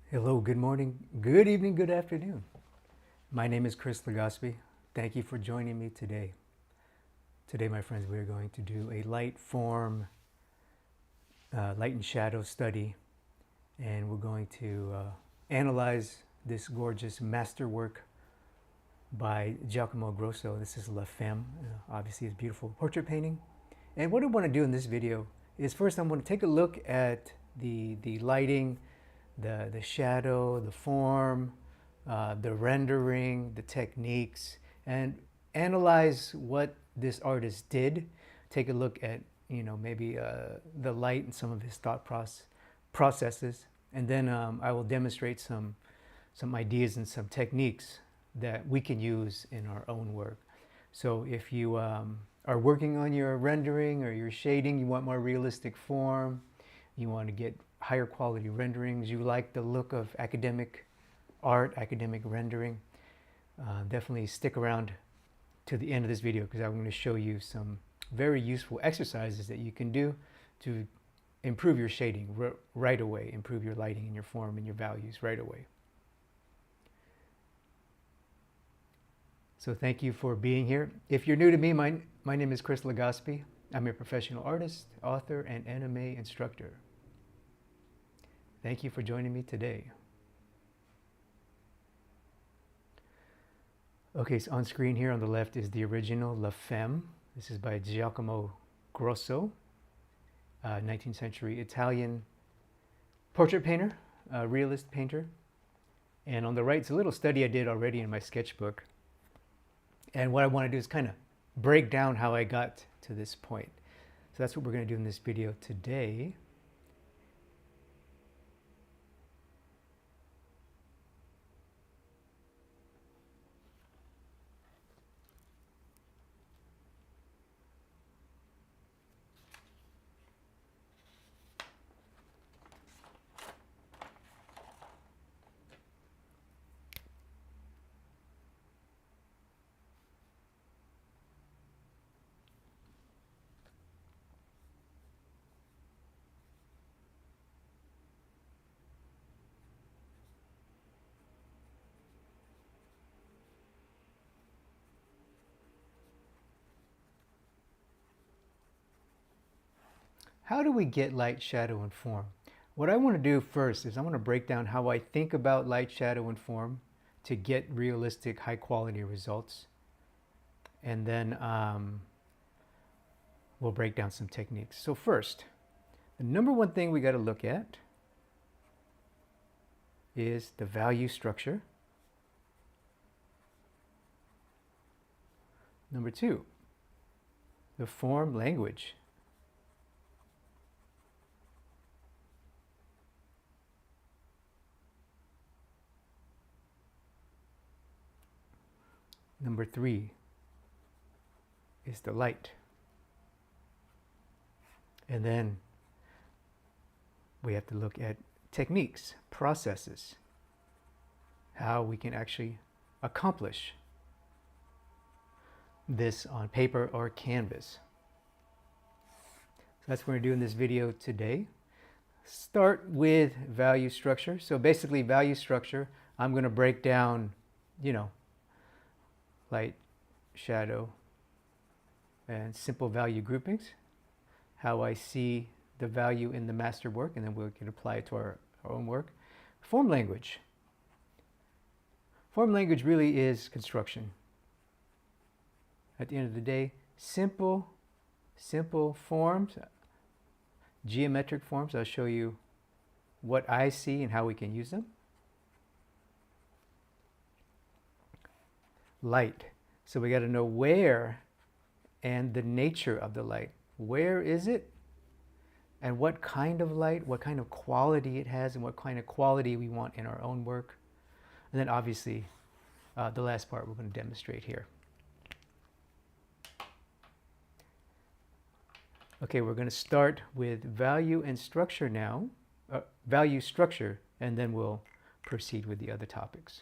Hello, good morning, good evening, good afternoon. My name is Chris Legaspi. Thank you for joining me today. Today, my friends, we're going to do a light form, light and shadow study, and we're going to analyze this gorgeous masterwork by Giacomo Grosso. This is La Femme, obviously, it's a beautiful portrait painting. And what I want to do in this video is first I'm going to take a look at the lighting, the shadow, the form, the rendering, the techniques, and analyze what this artist did. Take a look at maybe the light and some of his thought processes, and then I will demonstrate some ideas and some techniques that we can use in our own work. So if you are working on your rendering or your shading, you want more realistic form, you want to get higher quality renderings, you like the look of academic art, academic rendering, definitely stick around to the end of this video because I'm going to show you some very useful exercises that you can do to improve your shading right away, improve your lighting and your form and your values right away. So thank you for being here. If you're new to me, my name is Chris Legaspi. I'm a professional artist, author, and anime instructor. Thank you for joining me today. Okay, so on screen here on the left is the original La Femme. This is by Giacomo Grosso, 19th century Italian portrait painter, realist painter. And on the right is a little study I did already in my sketchbook. And what I want to do is kind of break down how I got to this point. So that's what we're going to do in this video today. How do we get light, shadow, and form? What I want to do first is I want to break down how I think about light, shadow, and form to get realistic, high quality results. And then we'll break down some techniques. So first, the number one thing we got to look at is the value structure. Number two, the form language. Number three is the light. And then we have to look at techniques, processes, how we can actually accomplish this on paper or canvas. So that's what we're going to do in this video today. Start with value structure. So basically value structure, I'm going to break down, light, shadow, and simple value groupings, how I see the value in the master work, and then we can apply it to our own work. Form language. Form language really is construction. At the end of the day, simple forms, geometric forms. I'll show you what I see and how we can use them. Light. So we got to know where and the nature of the light. Where is it? And what kind of light, what kind of quality it has, and what kind of quality we want in our own work. And then obviously, the last part we're going to demonstrate here. Okay, we're going to start with value and structure now. Value structure, and then we'll proceed with the other topics.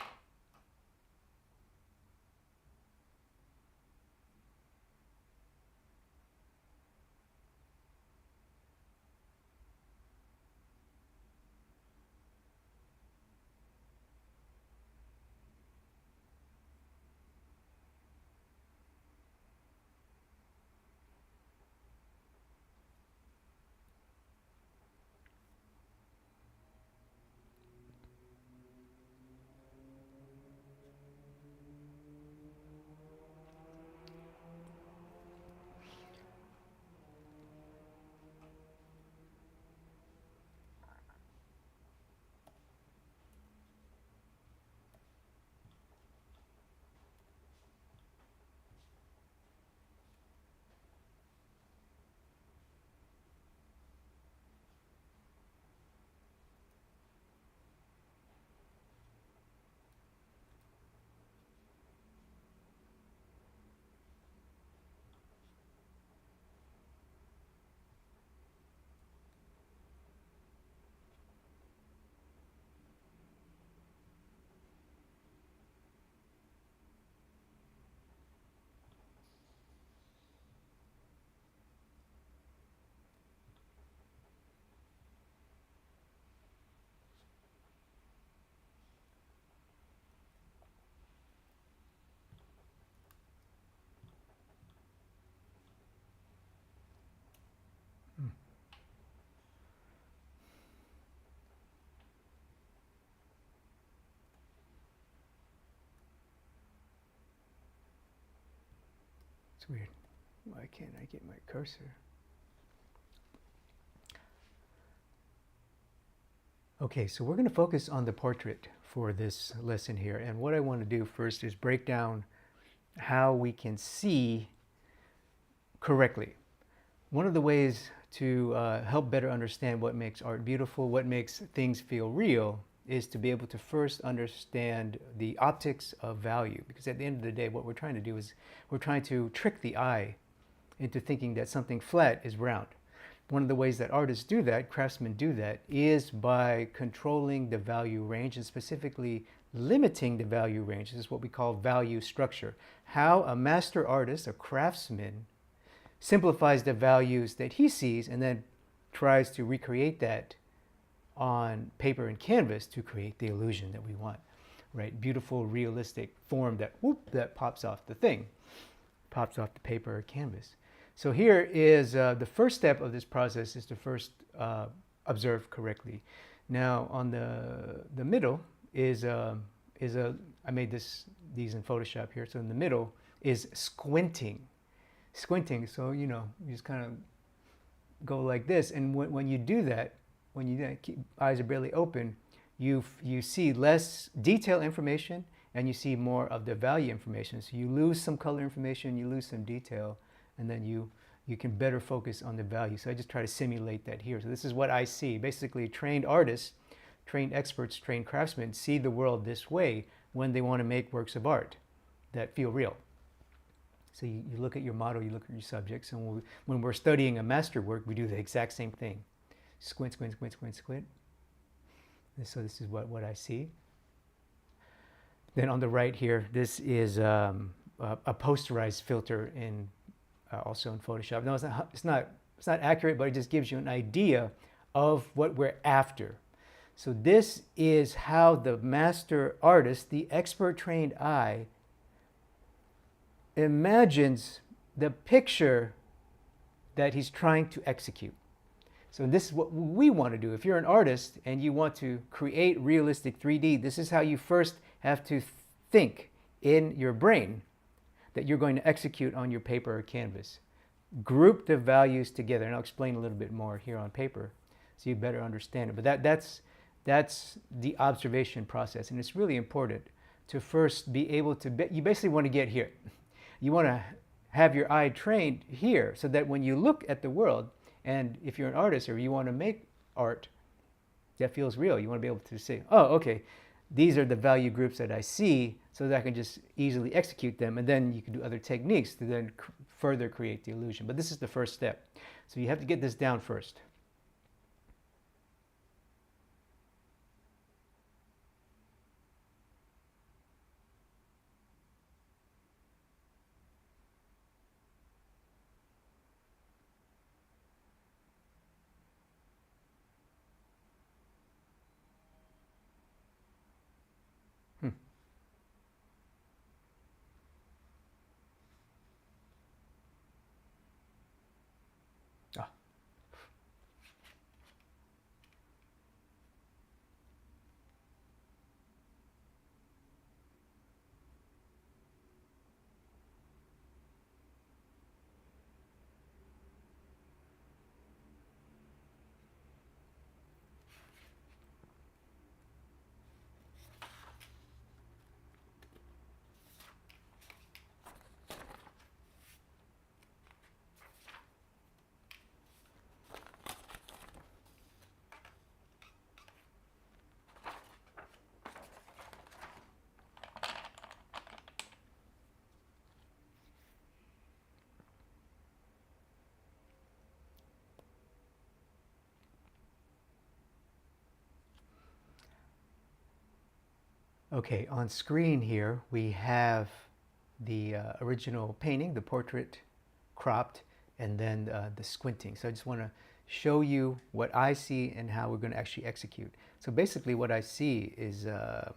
It's weird. Why can't I get my cursor? Okay, so we're going to focus on the portrait for this lesson here. And what I want to do first is break down how we can see correctly. One of the ways to help better understand what makes art beautiful, what makes things feel real, is to be able to first understand the optics of value. Because at the end of the day, what we're trying to do is we're trying to trick the eye into thinking that something flat is round. One of the ways that artists do that, craftsmen do that, is by controlling the value range and specifically limiting the value range. This is what we call value structure. How a master artist, a craftsman, simplifies the values that he sees and then tries to recreate that on paper and canvas to create the illusion that we want, right? Beautiful, realistic form that, whoop, that pops off the thing, pops off the paper or canvas. So here is the first step of this process is to first observe correctly. Now on the middle is I made these in Photoshop here. So in the middle is squinting. Squinting, so you know, you just kind of go like this, and when you do that, when you keep eyes are barely open, you see less detailed information and you see more of the value information. So you lose some color information, you lose some detail, and then you can better focus on the value. So I just try to simulate that here. So this is what I see. Basically, trained artists, trained experts, trained craftsmen see the world this way when they want to make works of art that feel real. So you look at your model, you look at your subjects, and when we're studying a masterwork, we do the exact same thing. Squint, squint, squint, squint, squint. And so this is what I see. Then on the right here, this is a posterized filter in also in Photoshop. No, it's not accurate, but it just gives you an idea of what we're after. So this is how the master artist, the expert trained eye, imagines the picture that he's trying to execute. So this is what we want to do. If you're an artist and you want to create realistic 3D, this is how you first have to think in your brain that you're going to execute on your paper or canvas. Group the values together, and I'll explain a little bit more here on paper so you better understand it. But that's the observation process, and it's really important to first be able to, you basically want to get here. You want to have your eye trained here so that when you look at the world, and if you're an artist or you want to make art that feels real, you want to be able to say, oh, okay, these are the value groups that I see, so that I can just easily execute them, and then you can do other techniques to then further create the illusion. But this is the first step. So you have to get this down first. Ah. Okay, on screen here we have the original painting, the portrait cropped, and then the squinting. So I just want to show you what I see and how we're going to actually execute. So basically what I see is and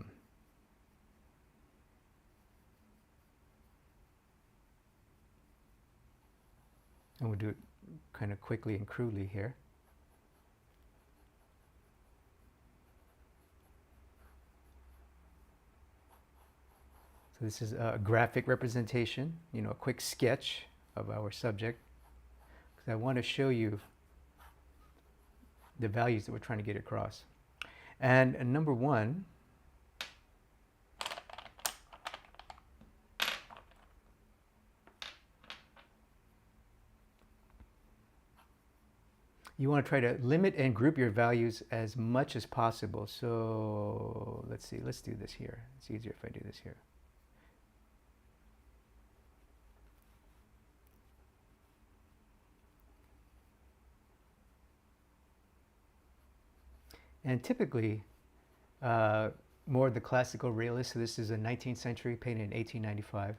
we'll do it kind of quickly and crudely here. So this is a graphic representation, you know, a quick sketch of our subject, because I want to show you the values that we're trying to get across. And number one, you want to try to limit and group your values as much as possible. So let's see, let's do this here. It's easier if I do this here. And typically, more the classical realist, so this is a 19th century, painted in 1895.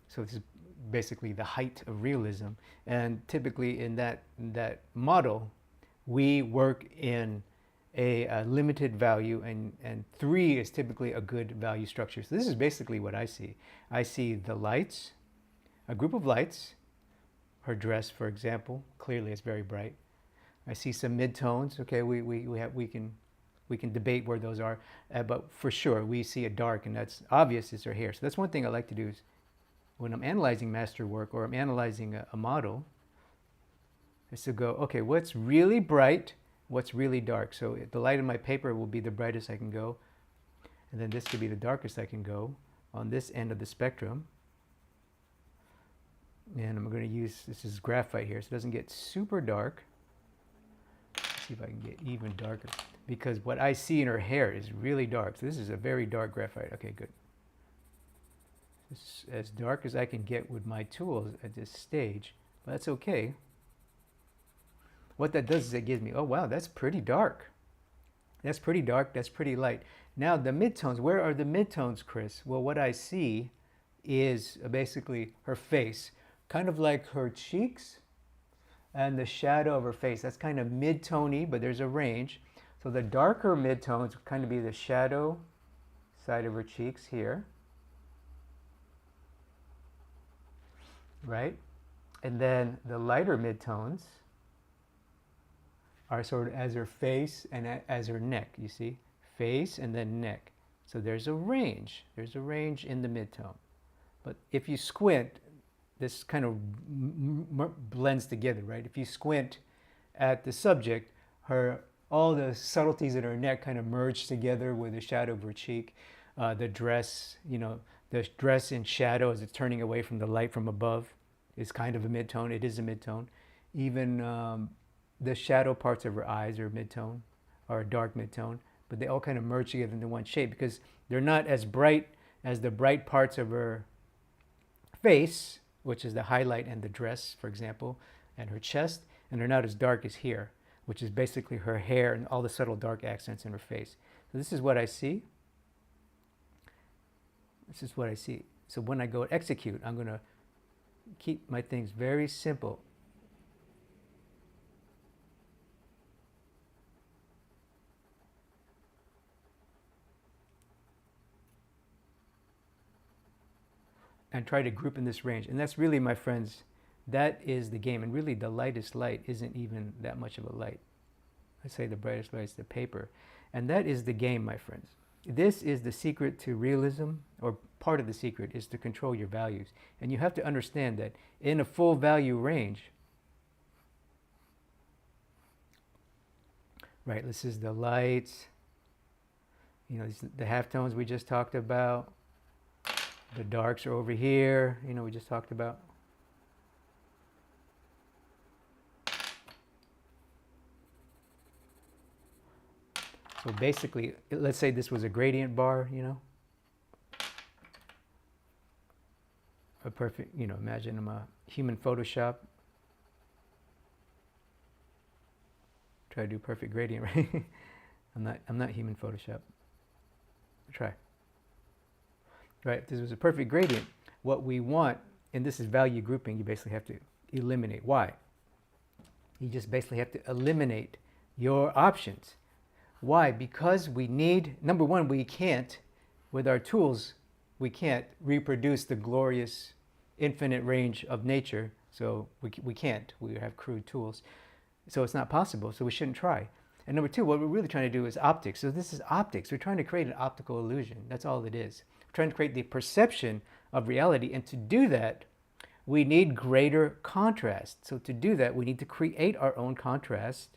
So this is basically the height of realism. And typically in that model, we work in a limited value, and 3 is typically a good value structure. So this is basically what I see. I see the lights, a group of lights, her dress, for example, clearly it's very bright. I see some midtones. Okay, we can debate where those are, but for sure we see a dark, and that's obvious. Is her hair. So that's one thing I like to do is when I'm analyzing masterwork or I'm analyzing a model, is to go, okay, what's really bright, what's really dark. So the light in my paper will be the brightest I can go, and then this could be the darkest I can go on this end of the spectrum. And I'm going to use, this is graphite here, so it doesn't get super dark. Let's see if I can get even darker, because what I see in her hair is really dark. So this is a very dark graphite. Okay, good. This is as dark as I can get with my tools at this stage, but that's okay. What that does is it gives me, oh wow, that's pretty dark. That's pretty dark, that's pretty light. Now the midtones, where are the midtones, Chris? Well, what I see is basically her face, kind of like her cheeks and the shadow of her face. That's kind of mid-tony, but there's a range. So the darker midtones would kind of be the shadow side of her cheeks here, right? And then the lighter midtones are sort of as her face and as her neck, you see? Face and then neck. So there's a range. There's a range in the midtone. But if you squint, this kind of blends together, right? If you squint at the subject, all the subtleties in her neck kind of merge together with the shadow of her cheek. The dress, the dress in shadow as it's turning away from the light from above is kind of a midtone. It is a midtone. Even the shadow parts of her eyes are midtone, or a dark midtone, but they all kind of merge together into one shape because they're not as bright as the bright parts of her face, which is the highlight and the dress, for example, and her chest, and they're not as dark as here, which is basically her hair and all the subtle dark accents in her face. So this is what I see. This is what I see. So when I go execute, I'm going to keep my things very simple. And try to group in this range. And that's really, my friends, that is the game. And really the lightest light isn't even that much of a light. I say the brightest light is the paper. And that is the game, my friends. This is the secret to realism, or part of the secret is to control your values. And you have to understand that in a full value range, right, this is the lights, the halftones we just talked about. The darks are over here, we just talked about. So basically, let's say this was a gradient bar, a perfect, imagine I'm a human Photoshop. Try to do perfect gradient, right? I'm not human Photoshop. Try. Right, if this was a perfect gradient, what we want, and this is value grouping, you basically have to eliminate. Why? You just basically have to eliminate your options. Why? Because we need, number one, we can't, with our tools, we can't reproduce the glorious infinite range of nature. So we can't. We have crude tools. So it's not possible, so we shouldn't try. And number two, what we're really trying to do is optics. So this is optics. We're trying to create an optical illusion. That's all it is. We're trying to create the perception of reality. And to do that, we need greater contrast. So to do that, we need to create our own contrast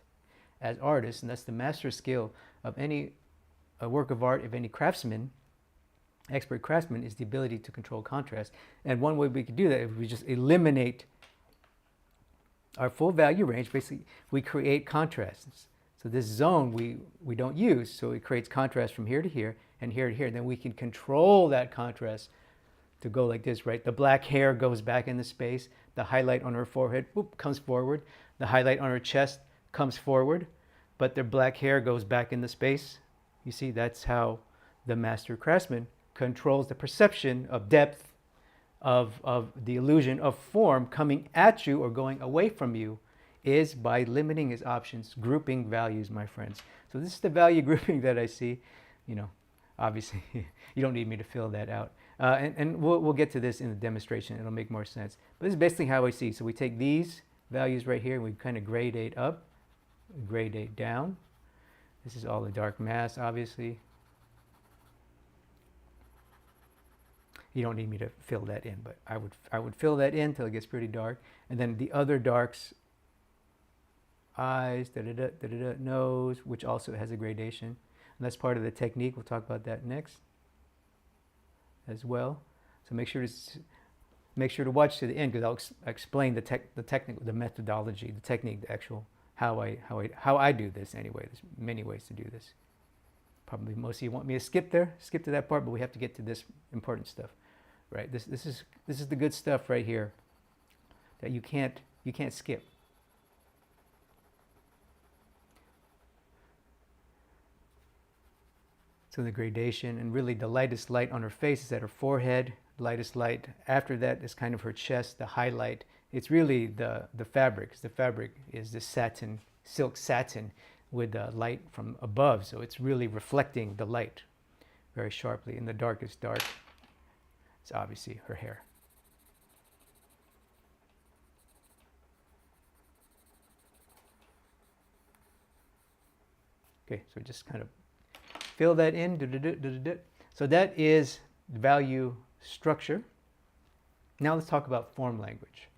as artists, and that's the master skill of any work of art, of any craftsman, expert craftsman, is the ability to control contrast. And one way we could do that is we just eliminate our full value range. Basically, we create contrasts. So this zone we don't use, so it creates contrast from here to here and here to here. Then we can control that contrast to go like this, right? The black hair goes back into space. The highlight on her forehead, whoop, comes forward. The highlight on her chest comes forward, but the black hair goes back into space. You see, that's how the master craftsman controls the perception of depth, of the illusion of form coming at you or going away from you, is by limiting his options, grouping values, my friends. So this is the value grouping that I see. You know, obviously, you don't need me to fill that out. And we'll get to this in the demonstration. It'll make more sense. But this is basically how I see. So we take these values right here and we kind of gradate up, gradate down. This is all a dark mass, obviously. You don't need me to fill that in, but I would fill that in till it gets pretty dark. And then the other darks, eyes, nose, which also has a gradation. And that's part of the technique. We'll talk about that next as well. So make sure to watch to the end, because I'll explain the technique, the methodology, the technique, the actual how I do this anyway. There's many ways to do this. Probably most of you want me to skip to that part, but we have to get to this important stuff, right? This is the good stuff right here that you can't skip. So the gradation, and really the lightest light on her face is at her forehead. Lightest light after that is kind of her chest, the highlight. It's really the fabric. The fabric is the satin, silk satin, with the light from above. So it's really reflecting the light very sharply. And the darkest dark is obviously her hair. Okay, so just kind of fill that in. So that is value structure. Now let's talk about form language.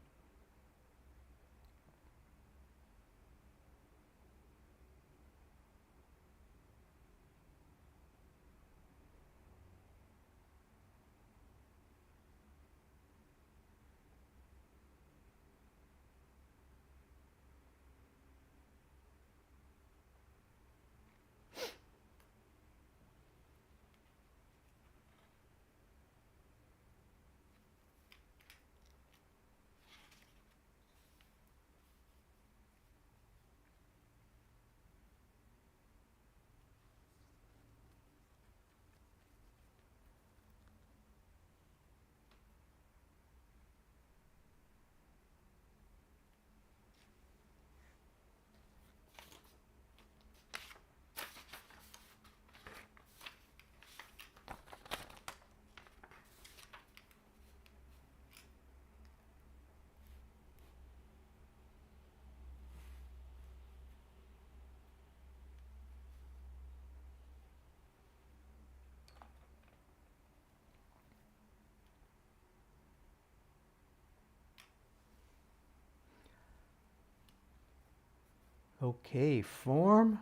Okay, form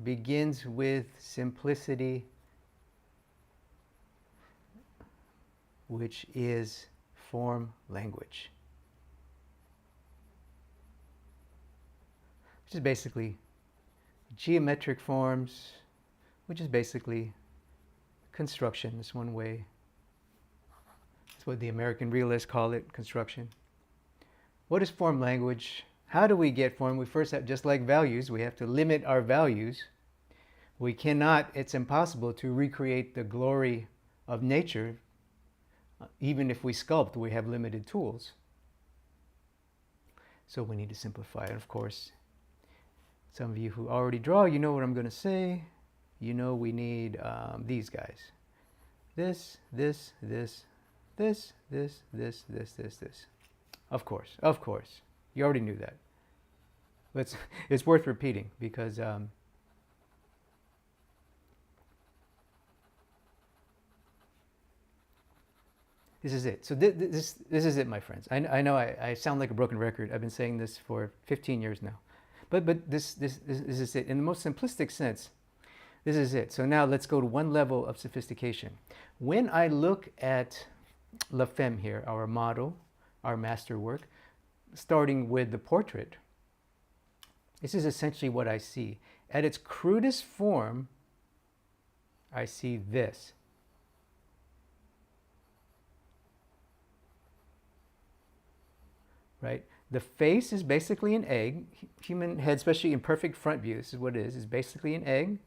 begins with simplicity, which is form language. Which is basically geometric forms, which is basically construction. It's one way. That's what the American realists call it, construction. What is form language? How do we get form? We first have, just like values, we have to limit our values. We cannot, it's impossible to recreate the glory of nature. Even if we sculpt, we have limited tools. So we need to simplify it, of course. Some of you who already draw, you know what I'm going to say. You know we need these guys. This. Of course. You already knew that. But it's worth repeating because the This is it. So this is it, my friends. I know I sound like a broken record. I've been saying this for 15 years now. But this is it. In the most simplistic sense, this is it. So now let's go to one level of sophistication. When I look at La Femme here, our model, our masterwork, starting with the portrait, this is essentially what I see. At its crudest form, I see this. Right? The face is basically an egg. Human head, especially in perfect front view, this is what it is basically an egg.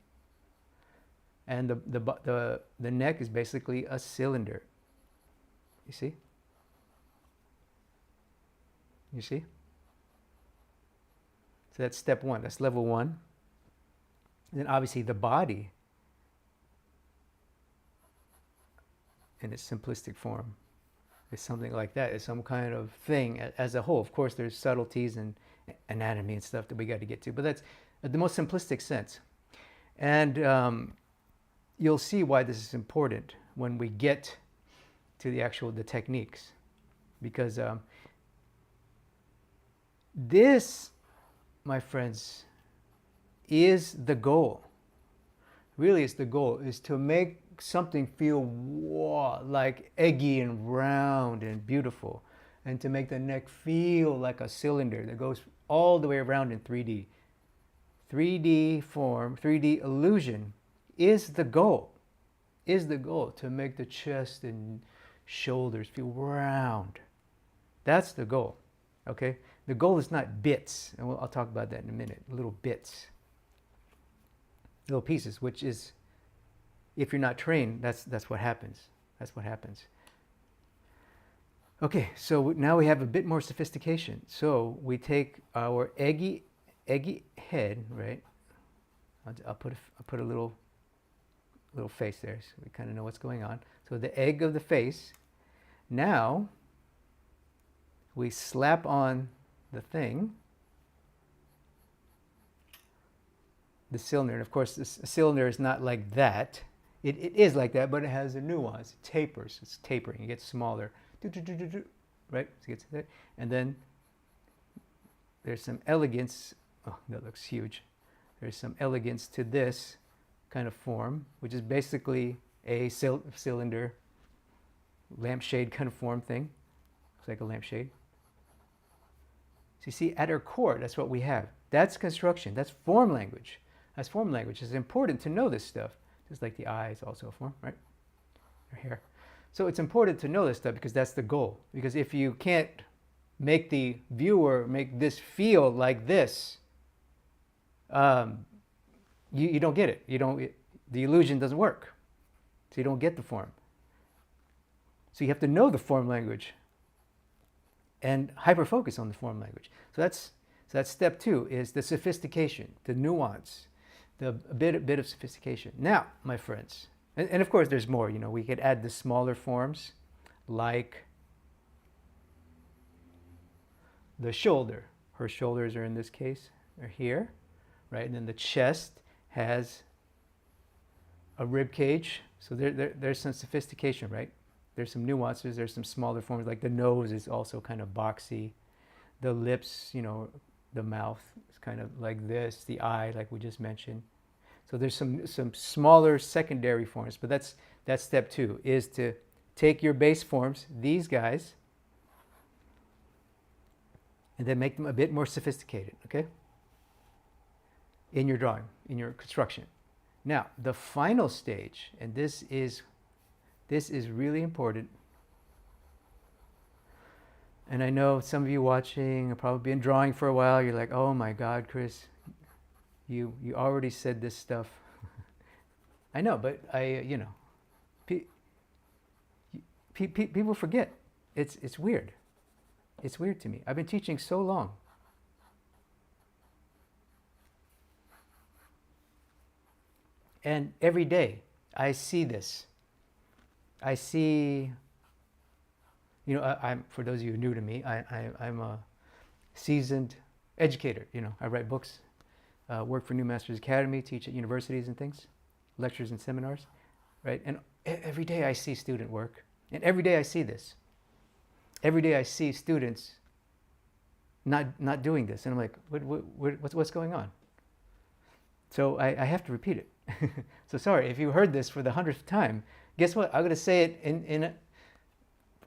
And the neck is basically a cylinder. You see? You see? So that's step one. That's level one. And then obviously the body in its simplistic form is something like that. It's some kind of thing as a whole. Of course, there's subtleties and anatomy and stuff that we got to get to, but that's the most simplistic sense. And you'll see why this is important when we get to the techniques, because this, my friends, is the goal. Really, it's the goal, is to make something feel like eggy and round and beautiful, and to make the neck feel like a cylinder that goes all the way around in 3D. 3D form, 3D illusion is the goal, to make the chest and shoulders feel round. That's the goal, okay? The goal is not bits, and I'll talk about that in a minute, little bits, little pieces, which is, if you're not trained, that's what happens. That's what happens. Okay, so now we have a bit more sophistication. So we take our eggy head, right? I'll put a little face there, so we kind of know what's going on. So the egg of the face. Now we slap on the thing, the cylinder. And of course, this cylinder is not like that. It is like that, but it has a nuance. It tapers. It's tapering. It gets smaller. Right? And then there's some elegance. Oh, that looks huge. There's some elegance to this kind of form, which is basically a cylinder, lampshade kind of form thing. Looks like a lampshade. So you see, at our core, that's what we have. That's construction. That's form language. That's form language. It's important to know this stuff. Just like the eye is also a form, right? Or hair. So it's important to know this stuff because that's the goal. Because if you can't make the viewer make this feel like this, you don't get it. The illusion doesn't work. So you don't get the form. So you have to know the form language and hyper-focus on the form language. So that's step two, is the sophistication, the nuance, a bit of sophistication. Now, my friends, and of course there's more. We could add the smaller forms, like the shoulder. Her shoulders are, in this case, are here, right? And then the chest has a rib cage. So there's some sophistication, right? There's some nuances. There's some smaller forms, like the nose is also kind of boxy. The lips, the mouth is kind of like this. The eye, like we just mentioned. So there's some smaller secondary forms. But that's step two, is to take your base forms, these guys, and then make them a bit more sophisticated, okay? In your drawing, in your construction. Now, the final stage, and this is really important. And I know some of you watching have probably been drawing for a while. You're like, oh my God, Chris, you already said this stuff. I know, but people forget. It's weird. It's weird to me. I've been teaching so long. And every day I see this. I see, I'm, for those of you new to me, I'm a seasoned educator. I write books, work for New Masters Academy, teach at universities and things, lectures and seminars, right? And every day I see student work. And every day I see this. Every day I see students not doing this. And I'm like, what's going on? So I have to repeat it. So sorry, if you heard this for the 100th time, guess what? I'm going to say it in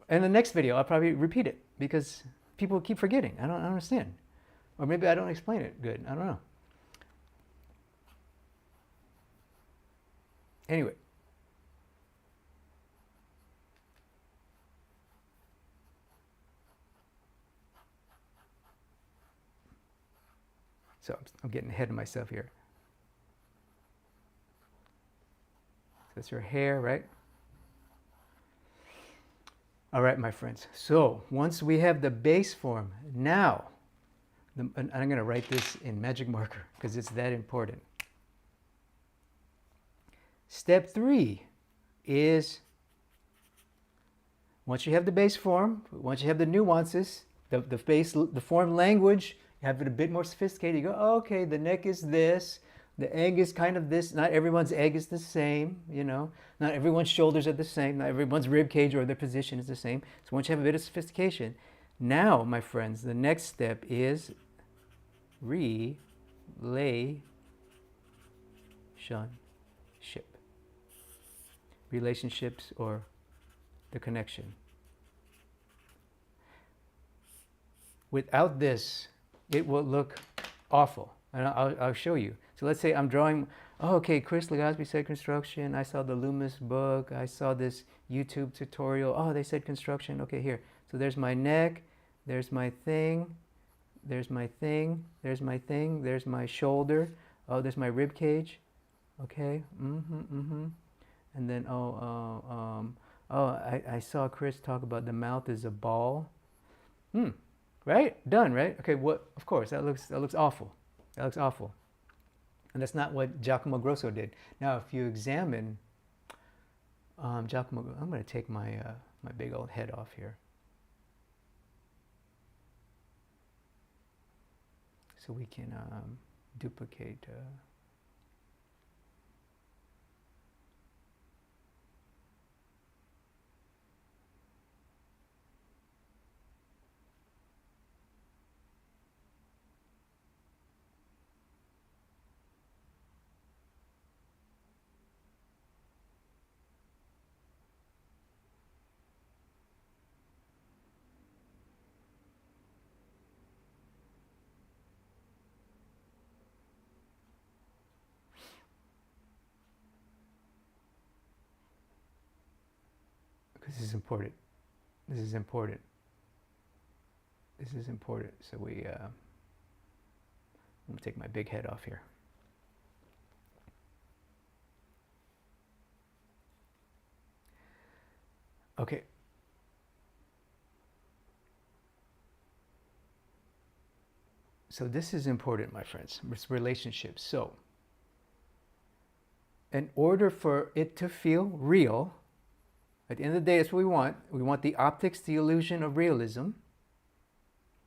the next video. I'll probably repeat it because people keep forgetting. I don't understand. Or maybe I don't explain it good. I don't know. Anyway. So I'm getting ahead of myself here. So that's your hair, right? All right, my friends. So once we have the base form, now, and I'm going to write this in magic marker because it's that important. Step 3 is, once you have the base form, once you have the nuances, the form language, you have it a bit more sophisticated. You go, oh, okay, the neck is this, the egg is kind of this. Not everyone's egg is the same, you know. Not everyone's shoulders are the same. Not everyone's rib cage or their position is the same. So once you have a bit of sophistication, now, my friends, the next step is relationship. Relationships or the connection. Without this, it will look awful. And I'll show you. So let's say I'm drawing, oh, okay, Chris Legaspi said construction. I saw the Loomis book. I saw this YouTube tutorial. Oh, they said construction. Okay, here. So there's my neck. There's my thing. There's my thing. There's my thing. There's my shoulder. Oh, there's my rib cage. Okay. And then, I saw Chris talk about the mouth is a ball. Right? Done, right? Okay, what? Of course, that looks awful. That looks awful. And that's not what Giacomo Grosso did. Now, if you examine Giacomo, I'm going to take my my big old head off here, so we can duplicate. This is important. This is important. This is important. So I'm going to take my big head off here. Okay. So this is important, my friends. It's relationships. So in order for it to feel real, at the end of the day, that's what we want. We want the optics, the illusion of realism.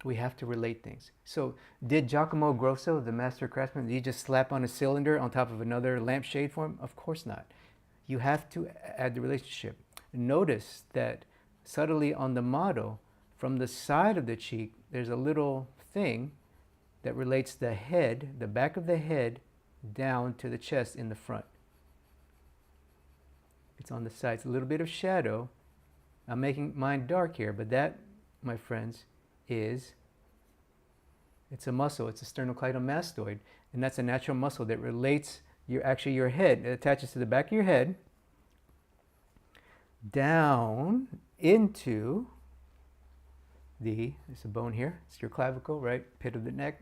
We have to relate things. So did Giacomo Grosso, the master craftsman, did he just slap on a cylinder on top of another lampshade for him? Of course not. You have to add the relationship. Notice that subtly on the model, from the side of the cheek, there's a little thing that relates the head, the back of the head, down to the chest in the front. It's on the sides, a little bit of shadow. I'm making mine dark here, but that, my friends, it's a muscle. It's a sternocleidomastoid, and that's a natural muscle that relates your head. It attaches to the back of your head, down into there's a bone here. It's your clavicle, right? Pit of the neck.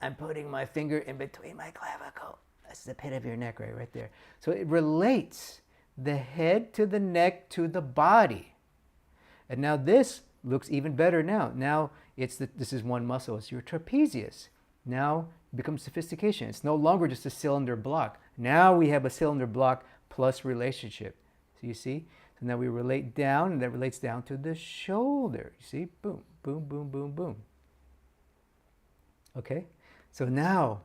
I'm putting my finger in between my clavicle. That's the pit of your neck right there. So it relates the head to the neck to the body. And now this looks even better now. Now this is one muscle. It's your trapezius. Now it becomes sophistication. It's no longer just a cylinder block. Now we have a cylinder block plus relationship. So you see? So now we relate down, and that relates down to the shoulder. You see? Boom, boom, boom, boom, boom. Okay? So now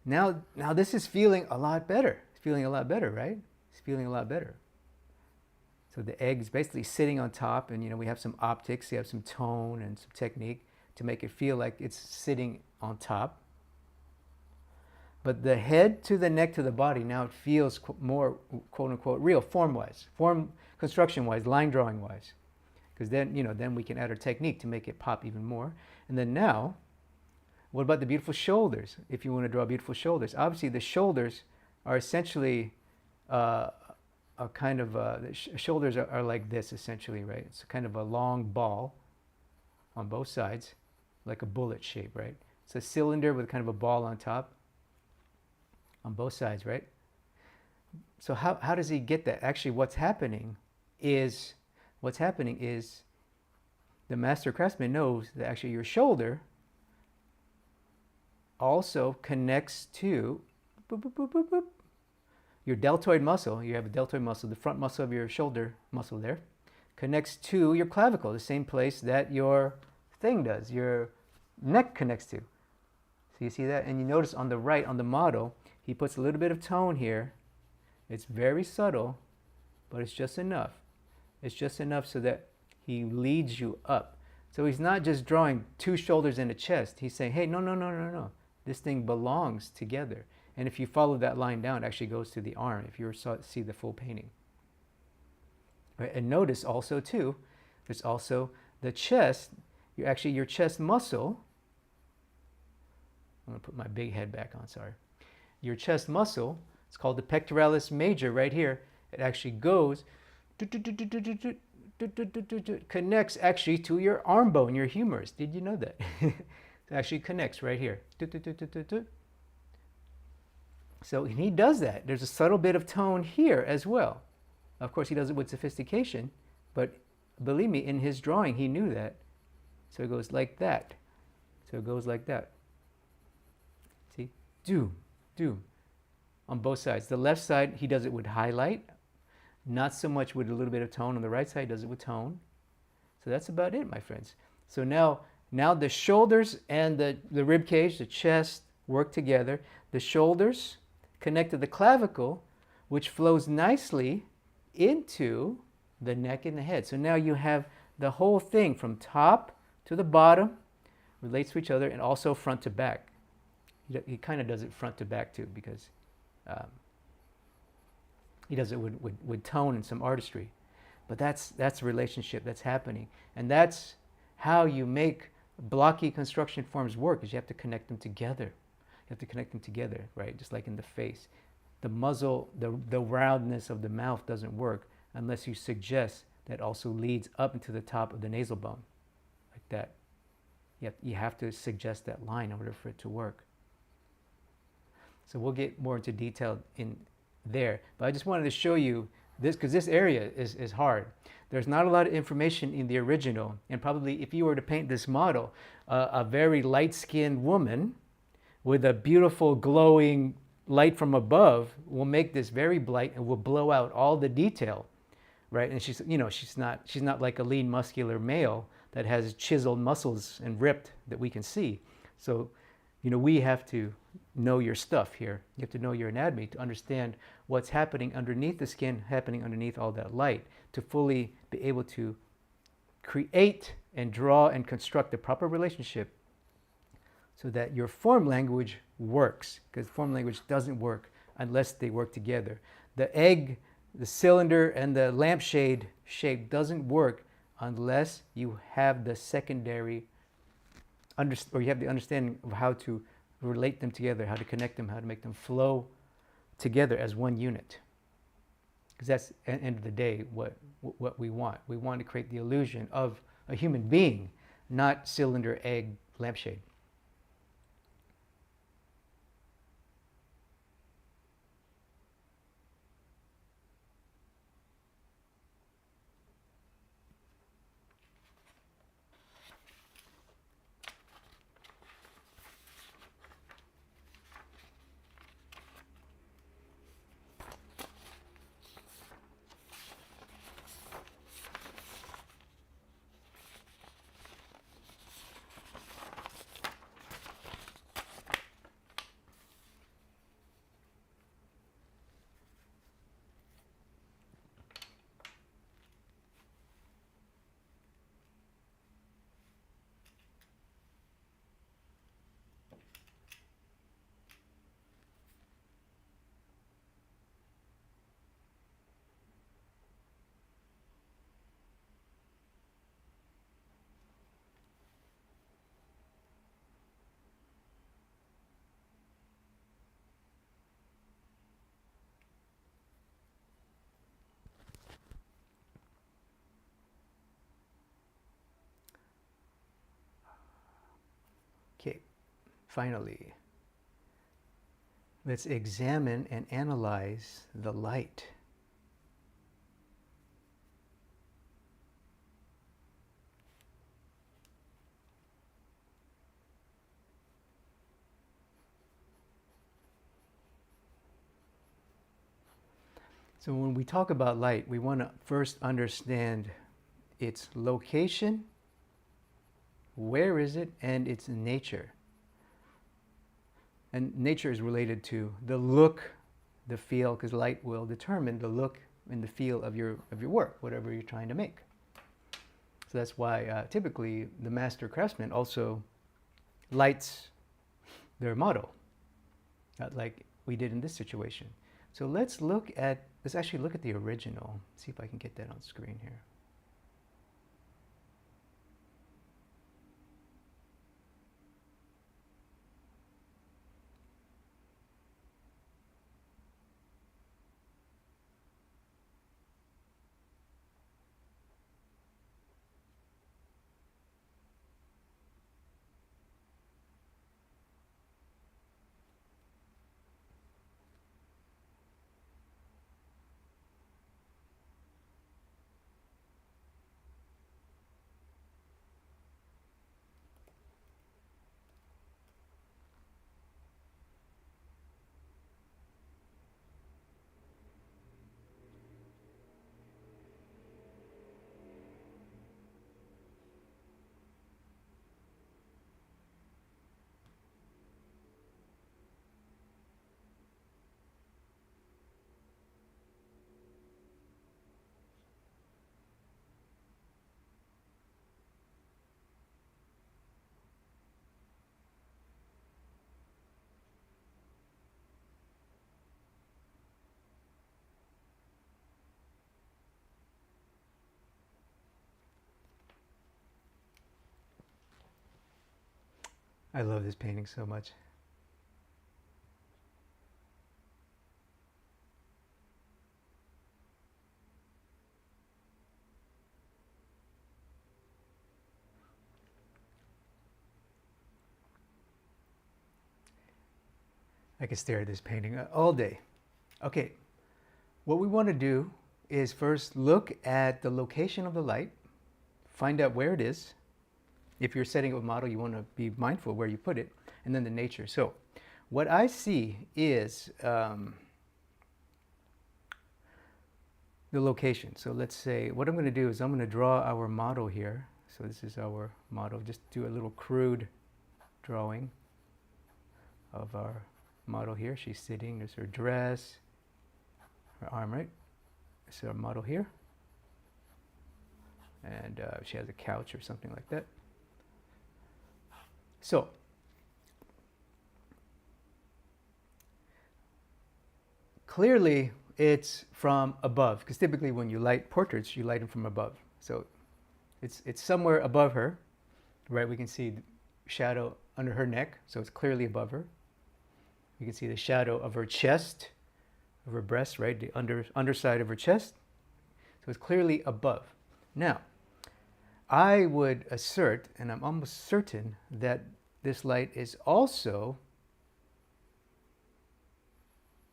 this is feeling a lot better. It's feeling a lot better, right? It's feeling a lot better. So the egg is basically sitting on top, and we have some optics, you have some tone and some technique to make it feel like it's sitting on top. But the head to the neck to the body, now it feels more quote unquote real, form-wise, construction-wise, line drawing-wise. Because then, then we can add our technique to make it pop even more. And then now, what about the beautiful shoulders? If you want to draw beautiful shoulders, obviously the shoulders are essentially a kind of, shoulders are like this essentially, right? It's kind of a long ball on both sides, like a bullet shape, right? It's a cylinder with kind of a ball on top on both sides, right? So how does he get that? Actually, what's happening is the master craftsman knows that actually your shoulder also connects to boop, boop, boop, boop, boop, your deltoid muscle. You have a deltoid muscle, the front muscle of your shoulder muscle there, connects to your clavicle, the same place that your thing does, your neck connects to. So you see that? And you notice on the right, on the model, he puts a little bit of tone here. It's very subtle, but it's just enough. It's just enough so that he leads you up. So he's not just drawing two shoulders and a chest. He's saying, hey, no. This thing belongs together. And if you follow that line down, it actually goes to the arm, if you see the full painting. Right? And notice also, too, there's also the chest, your chest muscle. I'm going to put my big head back on, sorry. Your chest muscle, it's called the pectoralis major right here. It actually goes, connects actually to your arm bone, your humerus. Did you know that? It actually connects right here. So he does that. There's a subtle bit of tone here as well. Of course, he does it with sophistication, but believe me, in his drawing, he knew that. So it goes like that. So it goes like that. See? Do. On both sides. The left side, he does it with highlight. Not so much with a little bit of tone. On the right side, he does it with tone. So that's about it, my friends. So now the shoulders and the rib cage, the chest, work together. The shoulders connect to the clavicle, which flows nicely into the neck and the head. So now you have the whole thing from top to the bottom, relates to each other, and also front to back. He kind of does it front to back too, because he does it with tone and some artistry. But that's a relationship that's happening. And that's how you make blocky construction forms work, is you have to connect them together. You have to connect them together, right? Just like in the face. The muzzle, the roundness of the mouth doesn't work unless you suggest that also leads up into the top of the nasal bone, like that. You have to suggest that line in order for it to work. So we'll get more into detail in there. But I just wanted to show you this, because this area is hard. There's not a lot of information in the original, and probably if you were to paint this model, a very light-skinned woman with a beautiful glowing light from above will make this very bright and will blow out all the detail, right? And she's not like a lean muscular male that has chiseled muscles and ripped that we can see. So, we have to know your stuff here. You have to know your anatomy to understand what's happening underneath the skin, happening underneath all that light, to fully be able to create and draw and construct the proper relationship so that your form language works, because form language doesn't work unless they work together. The egg, the cylinder, and the lampshade shape doesn't work unless you have the secondary or you have the understanding of how to relate them together, how to connect them, how to make them flow together as one unit. Because that's, at the end of the day, what we want. We want to create the illusion of a human being, not cylinder, egg, lampshade. finally, let's examine and analyze the light. So when we talk about light, we want to first understand its location, where is it, and its nature. And nature is related to the look, the feel, because light will determine the look and the feel of your work, whatever you're trying to make. So that's why typically the master craftsman also lights their model, like we did in this situation. So let's actually look at the original. See if I can get that on screen here. I love this painting so much. I could stare at this painting all day. Okay, what we want to do is first look at the location of the light, find out where it is. If you're setting up a model, you want to be mindful where you put it, and then the nature. So what I see is the location. So let's say, what I'm going to do is I'm going to draw our model here. So this is our model. Just do a little crude drawing of our model here. She's sitting, there's her dress, her arm, right? This is our model here. And she has a couch or something like that. So, clearly it's from above, because typically when you light portraits, you light them from above. So it's somewhere above her, right? We can see the shadow under her neck, so it's clearly above her. You can see the shadow of her chest, of her breast, right? The underside of her chest. So it's clearly above. Now, I would assert, and I'm almost certain, that this light is also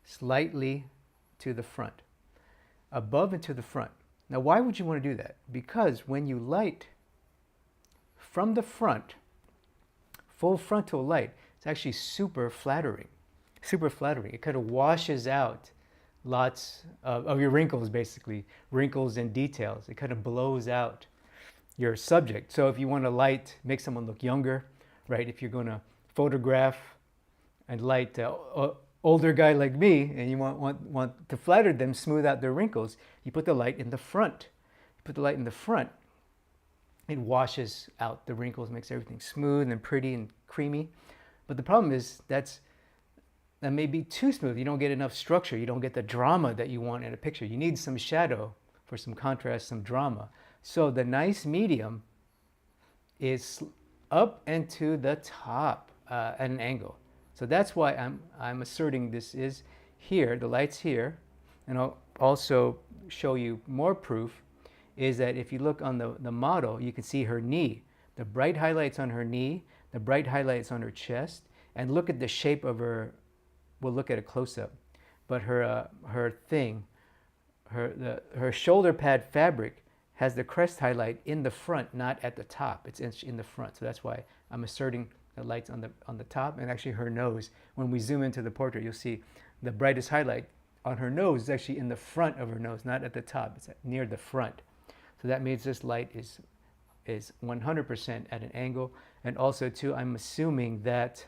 slightly to the front, above and to the front. Now, why would you want to do that? Because when you light from the front, full frontal light, it's actually super flattering. Super flattering. It kind of washes out lots of your wrinkles, basically, wrinkles and details. It kind of blows out your subject. So if you want to make someone look younger, right? If you're going to photograph and light an older guy like me, and you want to flatter them, smooth out their wrinkles, you put the light in the front. You put the light in the front, it washes out the wrinkles, makes everything smooth and pretty and creamy. But the problem is that may be too smooth. You don't get enough structure. You don't get the drama that you want in a picture. You need some shadow for some contrast, some drama. So the nice medium is up and to the top at an angle. So that's why I'm asserting this is here, the light's here. And I'll also show you more proof is that if you look on the model, you can see her knee. The bright highlights on her knee, the bright highlights on her chest, and look at the shape of her. We'll look at a close-up, but her thing, her shoulder pad fabric has the crest highlight in the front, not at the top. It's in the front, so that's why I'm asserting the lights on the top. And actually her nose, when we zoom into the portrait, you'll see the brightest highlight on her nose is actually in the front of her nose, not at the top. It's near the front. So that means this light is 100% at an angle. And also too, I'm assuming that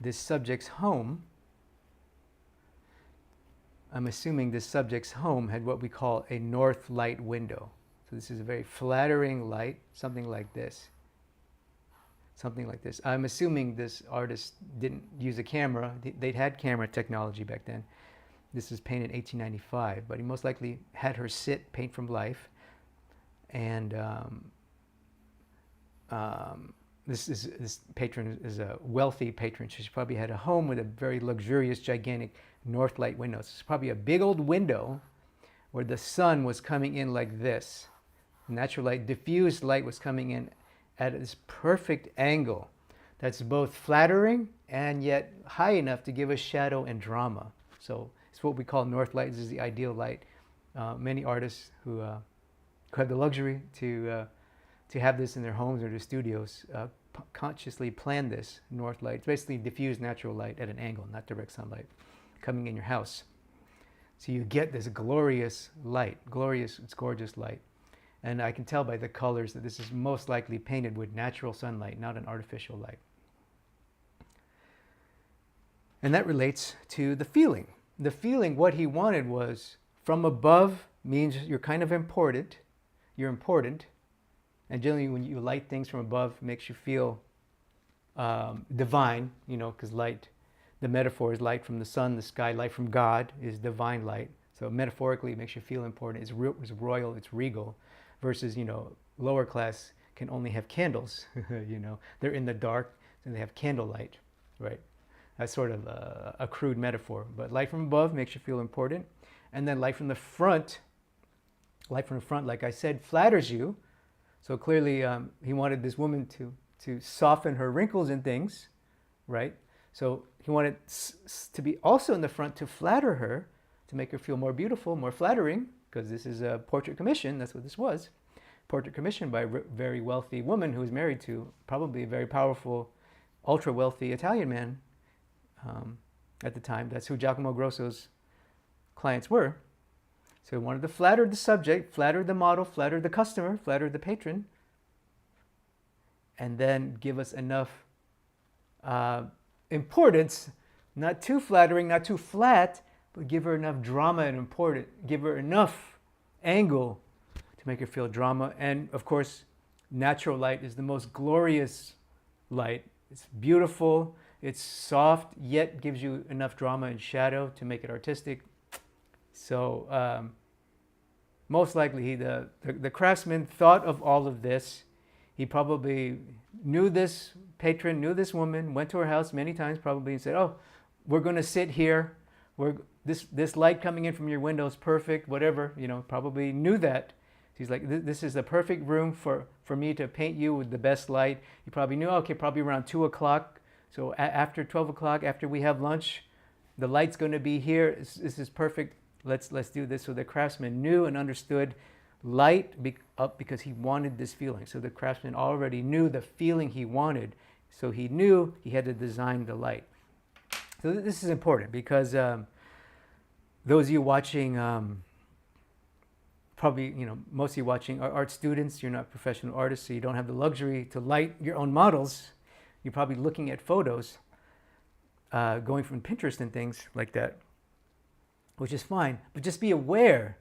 this subject's home, had what we call a north light window. So this is a very flattering light, something like this. Something like this. I'm assuming this artist didn't use a camera. They'd had camera technology back then. This is painted in 1895, but he most likely had her sit, paint from life. And this patron is a wealthy patron. She probably had a home with a very luxurious, gigantic north light window. So it's probably a big old window where the sun was coming in like this. Natural light, diffused light was coming in at this perfect angle that's both flattering and yet high enough to give us shadow and drama. So it's what we call north light. This is the ideal light. Many artists who have the luxury to have this in their homes or their studios consciously plan this north light. It's basically diffused natural light at an angle, not direct sunlight, coming in your house. So you get this glorious light, it's gorgeous light. And I can tell by the colors that this is most likely painted with natural sunlight, not an artificial light. And that relates to the feeling. The feeling, what he wanted was, from above means you're kind of important. You're important. And generally when you light things from above, it makes you feel divine, because light, the metaphor is light from the sun, the sky. Light from God is divine light. So metaphorically, it makes you feel important. It's royal, it's regal. Versus, lower class can only have candles, They're in the dark and they have candlelight, right? That's sort of a crude metaphor. But light from above makes you feel important. And then light from the front, like I said, flatters you. So clearly he wanted this woman to soften her wrinkles and things, right? So he wanted to be also in the front to flatter her, to make her feel more beautiful, more flattering, because this is a portrait commission. That's what this was. Portrait commissioned by a very wealthy woman who was married to probably a very powerful, ultra-wealthy Italian man at the time. That's who Giacomo Grosso's clients were. So he wanted to flatter the subject, flatter the model, flatter the customer, flatter the patron, and then give us enough importance, not too flattering, not too flat, but give her enough drama and importance, give her enough angle to make her feel drama. And of course, natural light is the most glorious light. It's beautiful, it's soft, yet gives you enough drama and shadow to make it artistic. So most likely the craftsman thought of all of this. He probably knew this patron, knew this woman, went to her house many times probably and said, oh, we're going to sit here. This light coming in from your window is perfect, whatever, probably knew that. He's like, this is the perfect room for me to paint you with the best light. He probably knew, okay, probably around 2 o'clock. So after 12 o'clock, after we have lunch, the light's going to be here. This is perfect. Let's do this. So the craftsman knew and understood light up because he wanted this feeling. So the craftsman already knew the feeling he wanted. So he knew he had to design the light. So this is important because those of you watching, probably, most of you watching are art students. You're not professional artists, so you don't have the luxury to light your own models. You're probably looking at photos, going from Pinterest and things like that, which is fine. But just be aware